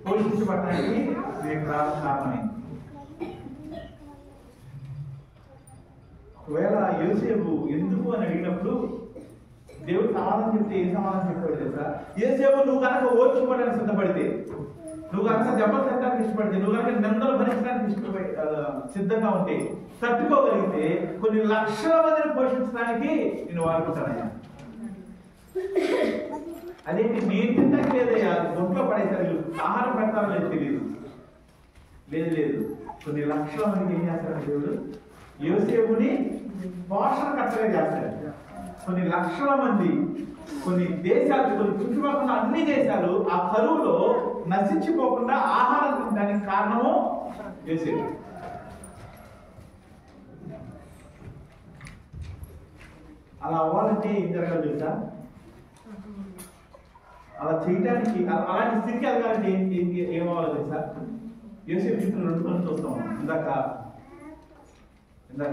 S1: పోషించబడటానికి నేను కారణమైంది. ఒకవేళ యోసేపు ఎందుకు అని అడిగినప్పుడు దేవుడు సమాధానం చెప్తే ఏ సమాధానం చెప్పాడు తెలుసా? యోసేపు నువ్వు కనుక ఓర్చుకోవడానికి సిద్ధపడితే, నువ్వు కనుక దెబ్బలు తినడానికి ఇష్టపడితే, నువ్వు కనుక నిందలు భరించడానికి సిద్ధంగా ఉంటే, తట్టుకోగలిగితే కొన్ని లక్షల మందిని పోషించడానికి నేను వాడుకుంటానయ్యా. అదేంటి నేను తింటానికి లేదయ్యా, ఒంట్లో పడేసారు, ఆహారం పెడతారో లేదు తెలియదు. లేదు, కొన్ని లక్షల మందికి ఏం చేస్తాడు దేవుడు? యోసేపుని పోషణకర్తగా చేస్తాడు. కొన్ని లక్షల మంది, కొన్ని దేశాలు, కొన్ని చుట్టుపక్కల అన్ని దేశాలు ఆ కరువులో నశించిపోకుండా ఆహారం తినడానికి కారణము యోసేపు. అలా అవ్వాలంటే ఏం జరగాలి తెలుసా? అలా చేయడానికి, అలాంటి స్థితికి ఎదగాలంటే ఏమవ్వాలో తెలుసా? యోసేపు జీవితంలో 2 పనులు చూస్తాం. ఇందాక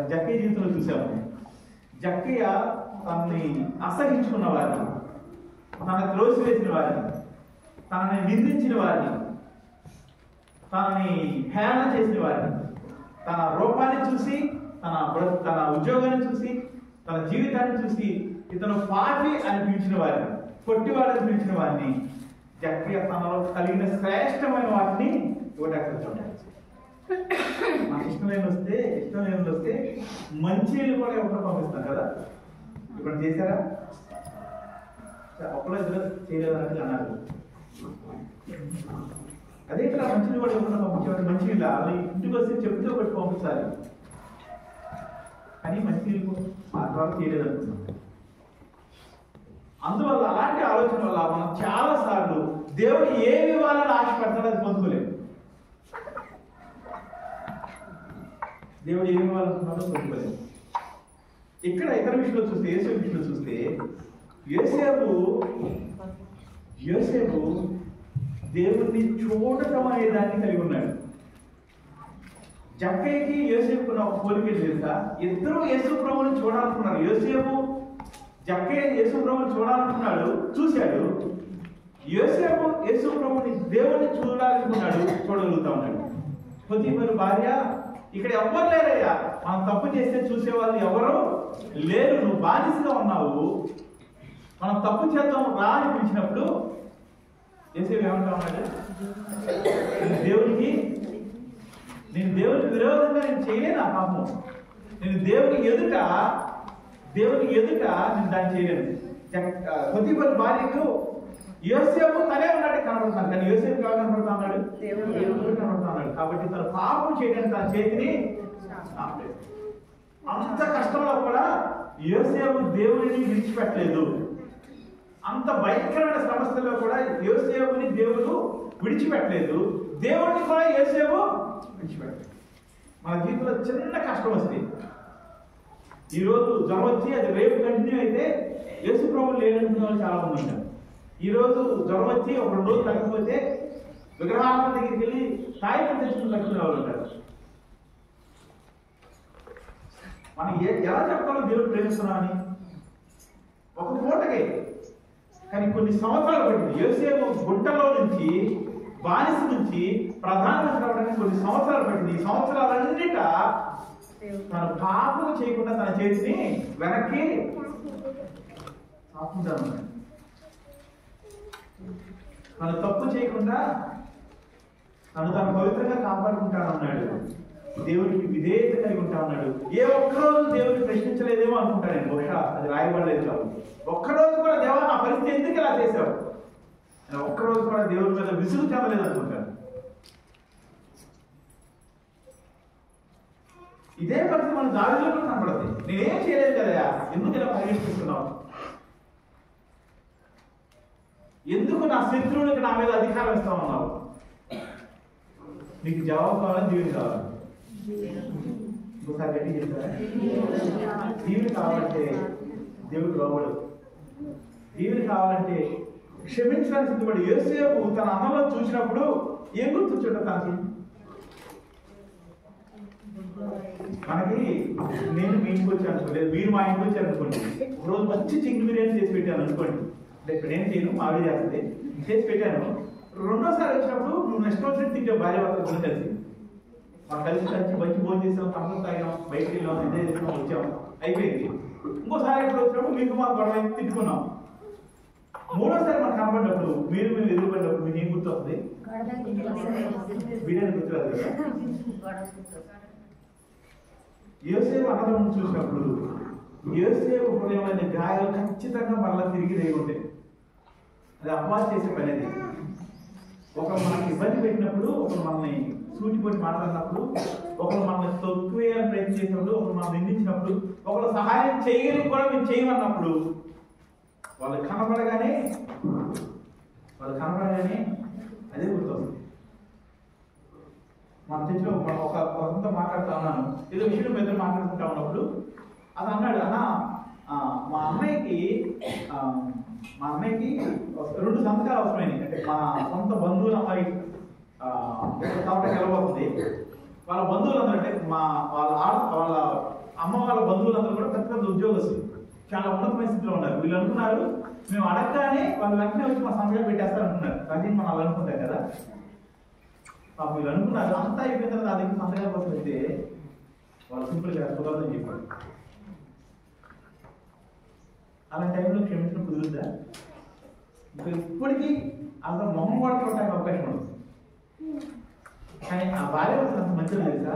S1: జక్కయ్య జీవితంలో చూసాము. జక్కయ్య తనని అసహించుకున్న వారిని, తన త్రోసివేసిన వారిని, తనని నిందించిన వారిని, తనని హేళన చేసిన వారిని, తన రూపాన్ని చూసి, తన ఉద్యోగాన్ని చూసి, తన జీవితాన్ని చూసి ఇతను పాపి అని పిలిచిన వారిని, పొట్టివాడని పిలిచిన వారిని జక్కయ్య తనలో కలిగిన శ్రేష్టమైన వాటిని ఇవ్వడానికి నాకు ఇష్టం లేని వస్తే మంచి కూడా ఎవరు పంపిస్తాం కదా. ఇప్పుడు చేశారా? ఒకళ్ళు ఇద్దరు చేయలేదని అన్నారు. అదే ఇక్కడ మంచిని కూడా ఎవరు పంపించేవారు? మంచి వాళ్ళు ఇంటికి వస్తే చెప్తే ఒకటి పంపించాలి, కానీ మంచి మాత్రం చేయలేదనుకున్నాం. అందువల్ల అలాంటి ఆలోచన వల్ల మనం చాలా సార్లు దేవుడు ఏమి ఇవ్వాలని ఆశపడతాడో అది పొందుకోలేదు. దేవుడు ఏమి ఇవ్వాలనుకున్నాడో పొందుకోలేదు. ఇక్కడ ఇతర విషయంలో చూస్తే, యోసేపు విషయంలో చూస్తే, యోసేపు దేవుడిని చూడటం అనే దాన్ని కలిగి ఉన్నాడు. జక్కయ్యకి యోసేపుకున్న ఒక పోలిక తెలుసా? ఇద్దరు యేసు ప్రభువుని చూడాలనుకున్నారు. యోసేపు జక్కయ్య యేసు ప్రభువుని చూడాలనుకున్నాడు, చూశాడు. యోసేపు యేసు ప్రభువుని దేవుడిని చూడాలనుకున్నాడు, చూడగలుగుతా ఉన్నాడు. పొతీఫరు భార్య, ఇక్కడ ఎవ్వరు లేరయ్యా, మనం తప్పు చేస్తే చూసేవాళ్ళు ఎవరు లేరు, నువ్వు బానిసగా ఉన్నావు, మనం తప్పు చేద్దాం రా అని పిలిచినప్పుడు యేసేపు ఏమంటా ఉన్నాడు? నేను దేవునికి విరోధంగా నేను చేయలేను ఆ పాపం, నేను దేవునికి ఎదుట నేను దాన్ని చేయలేను. పొతీఫరు భార్యకు యోసేపు తనే ఉన్నట్టు కనబడుతున్నాడు, కానీ యోసేపు ఎవరు కనబడుతా ఉన్నాడు? దేవుడు కనబడుతా ఉన్నాడు. కాబట్టి తన పాపం చేయడానికి తన చేతిని ఆపలేదు. అంత కష్టంలో కూడా యోసేపు దేవుడిని విడిచిపెట్టలేదు. అంత భయంకరమైన సమస్యల్లో కూడా యోసేపుని దేవుడు విడిచిపెట్టలేదు, దేవుడిని కూడా యోసేపు విడిచిపెట్టలేదు. మన జీవితంలో చిన్న కష్టం వస్తుంది, ఈరోజు జ్వరం వచ్చి అది రేపు కంటిన్యూ అయితే యేసు ప్రభువు లేదనుకున్న వాళ్ళు చాలా మంది ఉంటారు. ఈరోజు జ్వరం వచ్చి ఒక 2 రోజులు తగ్గకపోతే విగ్రహాల దగ్గరికి వెళ్ళి తాయితం తెచ్చుకుని తగ్గుకునే వాళ్ళు ఉంటారు. మనం ఎలా చెప్తామో దేవుడు ప్రేమిస్తున్నామని ఒక పూటకే, కానీ కొన్ని సంవత్సరాలు పట్టింది. యోసేపు గుంటలో నుంచి, బానిస నుంచి ప్రధానమంత్రి అవడానికి కొన్ని సంవత్సరాలు పట్టింది. ఈ సంవత్సరాలన్నిట తను పాపం చేయకుండా తన చేతిని వెనక్కి ఆపుకుంటాను. తను తప్పు చేయకుండా తను పవిత్రంగా కాపాడుకుంటాను అన్నాడు. దేవుడికి విధేయత కలిగి ఉంటా ఉన్నాడు. ఏ ఒక్కరోజు దేవుడిని ప్రశ్నించలేదేమో అనుకుంటా నేను, బహుశా అది రాయబడలేదు కాబట్టి. ఒక్కరోజు కూడా దేవా నా పరిస్థితి ఎందుకు ఇలా చేశావు, నేను ఒక్కరోజు కూడా దేవుడి మీద విసుగు చెందలేదు అనుకుంటాను. ఇదే పరిస్థితి మన దారిలో కూడా కనపడుతుంది. నేనేం చేయలేదు కదా, ఎందుకు ఇలా పరిగెత్తిస్తున్నావు, ఎందుకు నా శత్రువునికి నా మీద అధికారం ఇస్తామన్నావు? నీకు జవాబు కావాలని దేవుడు కావాలి. ఇంకోసారి గట్టి చెప్తారా? దేవుడు కావాలంటే దేవుడు లోబడు. దేవుడు కావాలంటే క్షమించడానికి సిద్ధపడి. యోసేపు తన అన్నలో చూసినప్పుడు ఏం గుర్తొచ్చుంట తనకి? మనకి నేను మీ ఇంటికి వచ్చాను అనుకోండి, మీరు మా ఇంటికి వచ్చారు అనుకోండి, ఒకరోజు మంచి చికెన్ బిర్యానీ చేసి పెట్టాను అనుకోండి, అంటే ఇప్పుడు నేను చేయను, మావి చేస్తుంది, చేసి పెట్టాను. రెండోసారి వచ్చినప్పుడు నువ్వు నెక్స్ట్ వచ్చినట్టు తింటావు, భార్య భర్త కలిసి మాకు కలిసి మంచి భోజనం చేసాం, తమ్ముడు తాగాం, బయటకు వెళ్ళాం, ఎంజాయ్ చేసాం, వచ్చాం, అయిపోయింది. ఇంకోసారి ఇప్పుడు వచ్చినప్పుడు మీకు మాకు గొడవ తిట్టుకున్నాం. మూడోసారి మనకు కనబడినప్పుడు మీరు ఎదురుపడినప్పుడు మీకు ఏం గుర్తొస్తుంది? బిర్యానీ గుర్తురాదు కదా. యోసేపు అన్నదమ్ములను చూసినప్పుడు యోసేపు హృదయమైన గాయాలు ఖచ్చితంగా మరలా తిరిగి రేగుండే. అది అపవాది చేసే పని. అది ఒకరు మనకి ఇబ్బంది పెట్టినప్పుడు, ఒకరు మనల్ని సూటిపోటి మాట్లాడినప్పుడు, ఒకరు మనల్ని తొక్కువేయాలని ప్రయత్నం చేసినప్పుడు, ఒకరు మనం నిందించినప్పుడు, ఒకరు సహాయం చేయగలిగి కూడా మేము చేయమన్నప్పుడు వాళ్ళు కనపడగానే అదే గుర్తొస్తుంది. మన చర్చలో ఒక కొంత మాట్లాడుతూ ఉన్నాను, ఏదో విషయం మీద మాట్లాడుకుంటా ఉన్నప్పుడు అది అన్నాడు, అన్న మా అన్నయ్యకి 2 సంతకాలు అవసరమైనవి. అంటే మా సొంత బంధువుల అమ్మాయి కాబట్టి వెళ్ళబోతుంది. వాళ్ళ బంధువులందరూ అంటే వాళ్ళ అమ్మ వాళ్ళ బంధువులందరూ కూడా పెద్ద పెద్ద ఉద్యోగస్తులు, చాలా ఉన్నతమైన స్థితిలో ఉన్నారు. వీళ్ళు అనుకున్నారు మేము అడగగానే వాళ్ళు వెంటనే వచ్చి మా సంతకాలు పెట్టేస్తారు అనుకున్నారు. కానీ మనం అలా అనుకుంటాం కదా. పాపం వీళ్ళు అనుకున్నారు అంతా అయిపోయిన తర్వాత నా దగ్గర సంతకాల కోసం అయితే వాళ్ళు సింపుల్గా కుదరదని చెప్పారు. అలాంటి టైంలో క్షమించడం కుదురుద్దా? ఇంకా ఇప్పటికీ అసలు మొహం కూడా చూడటానికి అవకాశం ఉండదు. కానీ ఆ భార్య అంత మంచిది తెలుసా,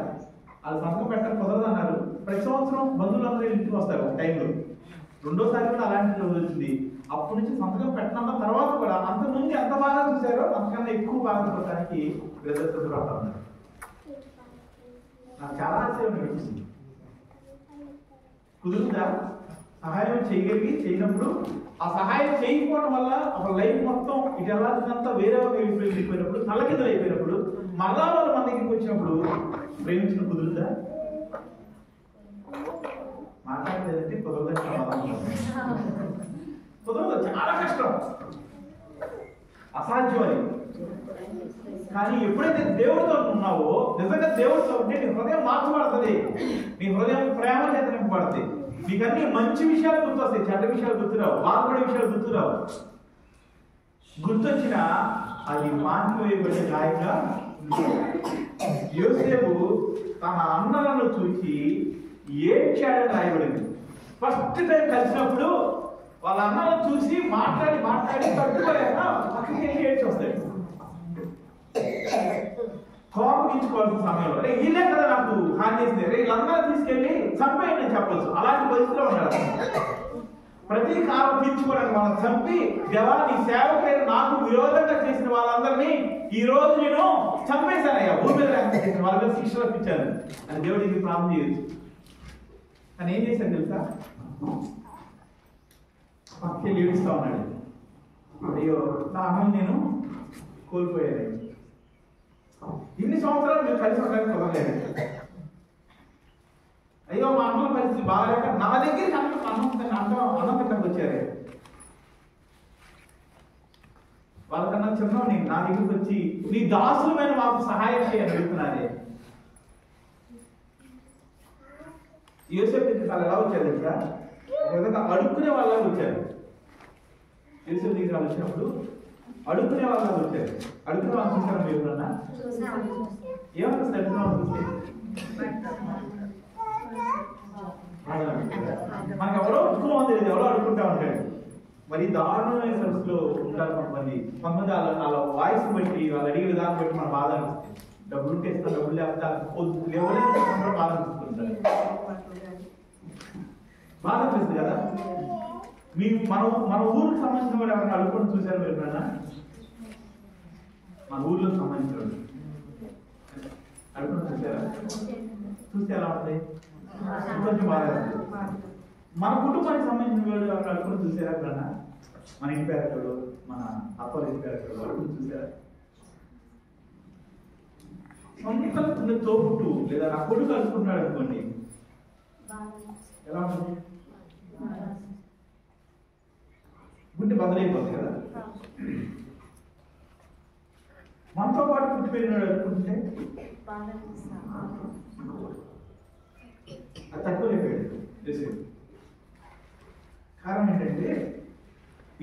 S1: వాళ్ళు సంతకం పెట్టడం కుదరదు అన్నారు. ప్రతి సంవత్సరం బంధువులందరూ ఇంటికి వస్తారు ఒక టైంలో. రెండోసారి కూడా అలాంటి రోజు వచ్చింది. అప్పటి నుంచి సంతకం పెట్టడం తర్వాత కూడా అంతకుముందు ఎంత బాగా చూశారో అంతకన్నా ఎక్కువ బాగా చూడటానికి ప్రదర్శిస్తూ ఉన్నారు. నాకు చాలా ఆశ్చర్యం అనిపించింది. కుదురుదా? సహాయం చేయనప్పుడు ఆ సహాయం చేయకపోవడం వల్ల ఒక లైఫ్ మొత్తం ఇటు ఎలాంటిదంతా వేరే వెళ్ళిపోయినప్పుడు, తలకిందలు అయిపోయినప్పుడు, మళ్ళా వాళ్ళు మన దగ్గరికి వచ్చినప్పుడు ప్రేమించిన కుదురుదా? మాట్లాడలేదంటే కుదరదని కుదరదు, చాలా కష్టం, అసాధ్యం అది. కానీ ఎప్పుడైతే దేవుడితో ఉన్నావో, నిజంగా దేవుడితో ఉంటే నీ హృదయం మార్చబడుతుంది, నీ హృదయం ప్రేమ చేత నింపబడుతుంది. నీకు అన్ని మంచి విషయాలు గుర్తొస్తాయి, చెడ్డ విషయాలు గుర్తురావు, బాధపడే విషయాలు గుర్తురావు. గుర్తొచ్చిన అది మానివేయబడిన గాయంగా. యోసేపు తన అన్నలను చూసి ఏడ్చాడని రాయబడింది. ఫస్ట్ టైం కలిసినప్పుడు వాళ్ళ అన్నలను చూసి మాట్లాడి తట్టుకోలేక పక్కకి వెళ్ళి ఏడ్చి వస్తాడు. కోపగించుకోవాల్సిన సమయంలో రే వీళ్ళే కదా నాకు హాని చేసింది, రే వీళ్ళందరూ తీసుకెళ్ళి చంపేయండి అని చెప్పచ్చు. అలాంటి పరిస్థితిలో ఉన్నాడు. ప్రతీకారం తీర్చుకోవడానికి వాళ్ళని చంపి, దేవా నీ సేవకులైన నాకు విరోధంగా చేసిన వాళ్ళందరినీ ఈ రోజు నేను చంపేశానయ్యా, భూమి మీద చేసిన వాళ్ళ మీద శిక్ష రప్పించాను అని దేవుడికి ప్రార్థన చేయొచ్చు. అని ఏం చేశాను తెలుసా? పక్కకి ఏడుస్తా ఉన్నాడు. అయ్యో నా అన్నని నేను కోల్పోయాను, ఇన్ని సంవత్సరాలు మీరు కలిసి ఉండడానికి కుదరలేదు. అయ్యో మా అన్నల పరిస్థితి బాగాలేక నా దగ్గరికి అన్నం తింటానికి వచ్చారు. వాళ్ళకన్నా చిన్నవాడిని నా దగ్గరికి వచ్చి నీ దాసులమైన మాకు సహాయం చేయని అడుగుతున్నారే. యోసేపు దగ్గరికి వాళ్ళు ఎలా వచ్చారు తెలుసా? ఒక విధంగా అడుక్కునే వాళ్ళగా వచ్చారు. యోసేపు దగ్గర వాళ్ళు వచ్చినప్పుడు అడుక్కునే వాళ్ళగా వచ్చారు. అడుక్కునే వాళ్ళు చూసారా మీరు ఎప్పుడన్నా? ఏమనిపిస్తుంది అడుక్కునే వాళ్ళు చూస్తే? మనకు ఎవరో అడుక్కున్నామో తెలియదు, ఎవరో అడుక్కుంటా ఉంటాడు. మరి దారుణమైన పరిస్థితిలో ఉంటారు కొంతమంది. వాళ్ళ వాయిస్ బట్టి, వాళ్ళు అడిగే విధానం బట్టి మన బాధ అనిపిస్తుంది. డబ్బులు ఉంటే ఇస్తాం, డబ్బులు లేకపోతే ఎవరైనా బాధ అనిపిస్తుంటారు. బాధ అనిపిస్తుంది కదా. మన ఊరికి సంబంధించిన వాడు ఎవరైనా అడుక్కొని చూశారు మీరు ఎప్పుడన్నా? మన ఊర్లోకి సంబంధించిన వాడు అడుక్కొని చూసారా? చూస్తే ఎలా ఉంటాయి? కొంచెం బాగా. మన కుటుంబానికి సంబంధించిన వాడు ఎవరైనా అడుక్కొని చూసారా ఎప్పుడన్నా? మన ఇంటి పేరు, మన అప్పల ఇంటి పేరు అడుక్కొని చూసారా? సొంత తోపుట్టు లేదా నా కొడుకు అడుక్కుంటున్నాడు అనుకోండి, ఎలా ఉంటుంది? గుండె బదులైపోతుంది కదా. మనతో పాటు పుట్టి పెరిగినాడు అనుకుంటే అది తక్కువైపోయాడు యోసేపు. కారణం ఏంటంటే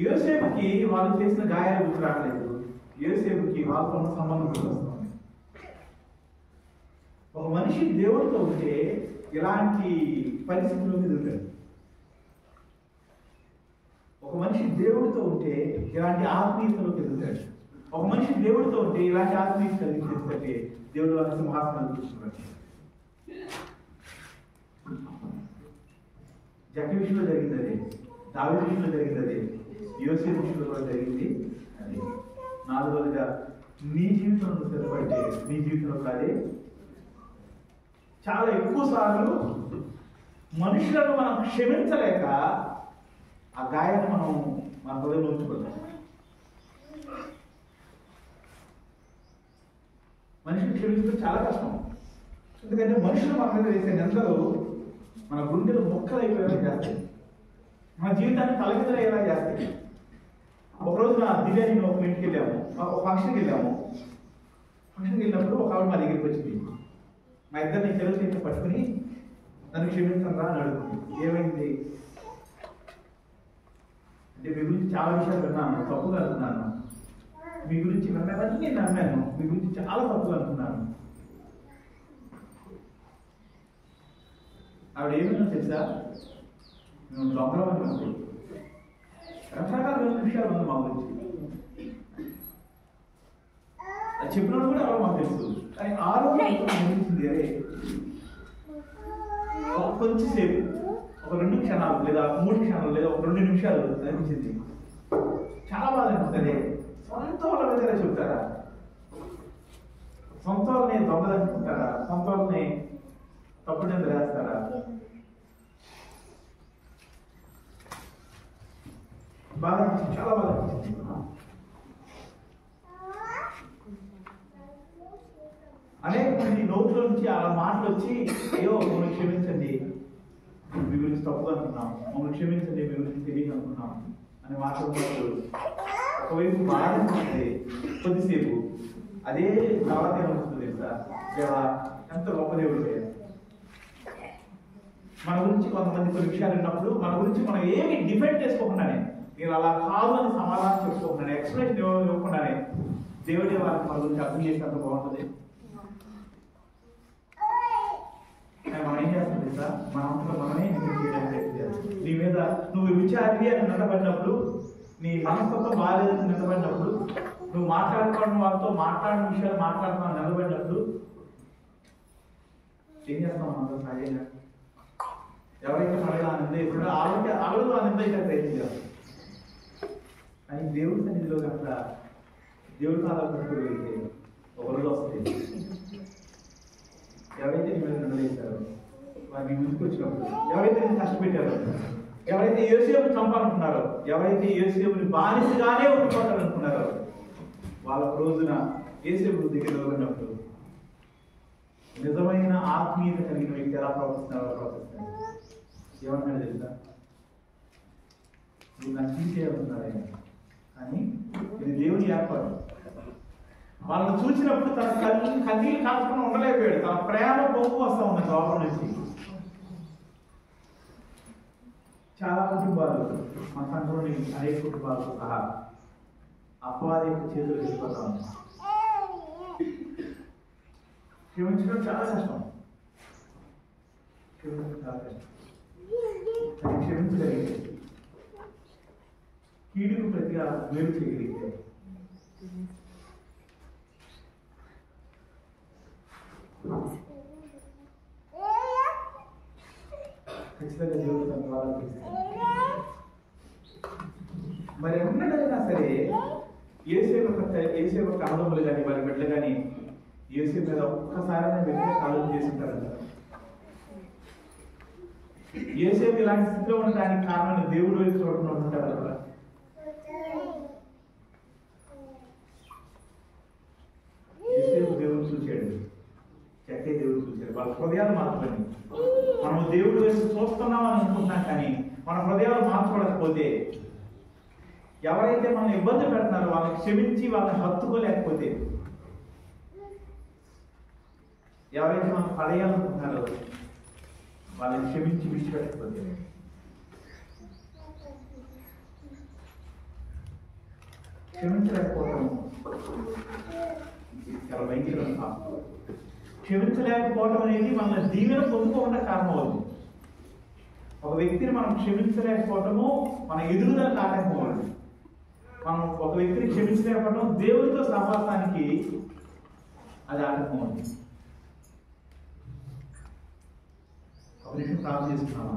S1: యోసేపుకి వాళ్ళు చేసిన గాయాలు గుర్తు రావట్లేదు, యోసేపుకి వాళ్ళతో ఉన్న సంబంధం గుర్తొస్తుంది. ఒక మనిషి దేవుడితో ఉంటే ఇలాంటి పరిస్థితుల్లోకి ఎదుగుతాడు. ఒక మనిషి దేవుడితో ఉంటే ఇలాంటి ఆత్మీయతలో పెరుగుతాడు. ఒక మనిషి దేవుడితో ఉంటే ఇలాంటి ఆత్మీయత కలిగితే దేవుడు వాళ్ళ సింహాసనాలు చూస్తున్నాడు. జక్క విషయంలో జరిగింది అదే, దావీదు విషయంలో జరిగింది అదే, యోసేపు విషయంలో కూడా జరిగింది అది. నాలుగోదిగా నీ జీవితంలో స్థిరపడితే నీ జీవితంలో కాదే చాలా ఎక్కువ సార్లు మనుషులను మనం క్షమించలేక ఆ గాయాన్ని మనం మన హృదయంలో ఉంచుకుంటాం. మనిషిని క్షమించడం చాలా కష్టం. ఎందుకంటే మనుషులు మన మీద వేసే నిందలు మన గుండెలు మొక్కలు అయిపోయేలా చేస్తాయి, మన జీవితాన్ని తలకిందులయ్యేలా చేస్తాయి. ఒకరోజు నా దివ్య నేను ఒక ఇంటికి వెళ్ళాము, ఒక ఫంక్షన్కి వెళ్ళాము. ఫంక్షన్కి వెళ్ళినప్పుడు ఒక ఆవిడ మా దగ్గరికి వచ్చింది. మా ఇద్దరిని చెరువు చేతి పట్టుకుని నన్ను క్షమించరా అని అడుగుతుంది. ఏమైంది అంటే, మీ గురించి చాలా విషయాలు విన్నాను, తప్పుగా అనుకున్నాను. మీ గురించి విన్నానని నేను నమ్మాను, మీ గురించి చాలా తప్పుగా అనుకున్నాను. ఆవిడ ఏమైనా తెలుసా, మేము దొంగలం అని ఉంది, రకరకాల విషయాలు ఉంది మా గురించి. అది చెప్పినప్పుడు కూడా ఎవరు మాకు తెలుసు. కానీ ఆ రోజు అనిపించింది, అరే కొంచెంసేపు ఒక 2 క్షణాలు లేదా 3 క్షణాలు లేదా ఒక 2 నిమిషాలు అనిపించింది. చాలా బాధ అనిపిస్తుంది. సొంత వాళ్ళ మీద చెప్తారా, సొంత వాళ్ళని దొంగలు అనుకుంటారా, సొంత వాళ్ళని తప్పుడు నింద వేస్తారా? బాగా అనిపించింది, చాలా బాగా అనిపించింది. అనేక మంది నోట్లో నుంచి అలా మాటలు వచ్చి, అయ్యో మమ్మల్ని క్షమించండి, మీ గురించి తప్పుగా అనుకున్నాం, మమ్మల్ని క్షమించండి, మీ గురించి తెలియదు అనుకున్నాం అనే మాట్లాడుతున్నప్పుడు ఒకవైపు బాధ అనిపిస్తుంది, కొద్దిసేపు అదే తర్వాత ఏమవుతుంది తెలుసా, దేవా ఎంత గొప్ప దేవుడు. మన గురించి కొంతమంది కొన్ని విషయాలు విన్నప్పుడు మన గురించి మనం ఏమి డిఫెండ్ చేసుకోకుండానే, నేను అలా కాదు అని సమాధానం చెప్పుకోకుండానే, ఎక్స్ప్లెనేషన్ ఇవ్వకుండానే దేవుడే వారికి మన గురించి అర్థం చేసినంత బాగుంటుంది. మనం ఏం చేస్తాం తెలుసా, మన మనమే నిజం చేయడానికి. నీ మీద నువ్వు విచారి అని నిలబడినప్పుడు, నీ మనస్తత్వం బాగాలేదు నిలబడినప్పుడు, నువ్వు మాట్లాడుకోవడం వాళ్ళతో మాట్లాడిన విషయాలు మాట్లాడుతున్నా నిలబడినప్పుడు ఏం చేస్తాం మనం సహజంగా? ఎవరైతే మనలో ఆనంద ఇస్తాడో ఆవిడ ఆనంద అయితే ప్రయత్నం చేస్తాం. కానీ దేవుడి సన్నిధిలో కనుక దేవుడి కాలం కట్టుకోగలిగితే ఒక రోజు వస్తుంది. ఎవరైతే నీ మీద నిలదీశారో వారిని ముందుకు వచ్చినప్పుడు, ఎవరైతే నేను కష్టపెట్టారో, ఎవరైతే యోసేపుని చంపాలనుకున్నారో, ఎవరైతే యోసేపుని బానిసగానే ఉండిపోతారనుకున్నారో, వాళ్ళ రోజున యోసేపు దగ్గర ఉన్నప్పుడు నిజమైన ఆత్మీయత కలిగిన వ్యక్తి ఎలా ప్రవర్తిస్తున్నారో ప్రవర్తిస్తారు. ఏమన్నాడు తెలుసా, నువ్వు నచ్చించేయాలన్నాడు, కానీ ఇది దేవుని ఏర్పాటు. వాళ్ళని చూసినప్పుడు తన కన్నీళ్ళు కాల్చుకుని ఉండలేకపోయాడు. తన ప్రేమ పొంగు వస్తా ఉంది లోపల నుంచి. చాలా కుటుంబాలు, మన సంఘంలోని అనేక కుటుంబాలతో సహా అపవాది యొక్క చేతులు వెళ్ళిపోతా ఉంది. క్షమించడం చాలా కష్టం, క్షమించడం చాలా కష్టం. క్షమించగలిగితే, కీడుకు ప్రతిగా మేలు చేయగలిగితే, ఖచ్చితంగా దేవుడు తన ద్వారా మరి ఎన్నడైనా సరే యేసేపు అన్నదమ్ములు కానీ వారి బిడ్డలు కానీ యేసేపు మీద ఒక్కసారైనా వ్యక్తిగత ఆలోచన చేసి ఉంటారంట. యేసేపు ఇలాంటి స్థితిలో ఉండడానికి కారణం దేవుడు వైపు చూడకుండా ఉంటారు కదా. యేసేపు దేవుడు చూశాడు, చెక్కే దేవుడు చూశాడు. వాళ్ళ హృదయాలు మార్చబడి, మనం దేవుడు వైపు చూస్తున్నామని అనుకుంటున్నాం, కానీ మన హృదయాలు మార్చబడకపోతే, ఎవరైతే మనం ఇబ్బంది పెడుతున్నారో వాళ్ళని క్షమించి వాళ్ళని హత్తుకోలేకపోతే, ఎవరైతే మనం పడేయాలనుకుంటున్నారో వాళ్ళని క్షమించి విడిచిపెట్టకపోతే, క్షమించలేకపోవడం చాలా భయంకరమైన పాపం. క్షమించలేకపోవడం అనేది మన దీవెన పొందుకోకుండా కారణం అవుతుంది. ఒక వ్యక్తిని మనం క్షమించలేకపోవటము మన ఎదుగుదలకు ఆటంకం అవుతుంది. మనం ఒక వ్యక్తిని క్షమించలేకపోవడం దేవుడితో సహవాసానికి అది ఆటంకం అవుతుంది. ఒక నిమిషం ప్రార్థన చేసుకున్నామా?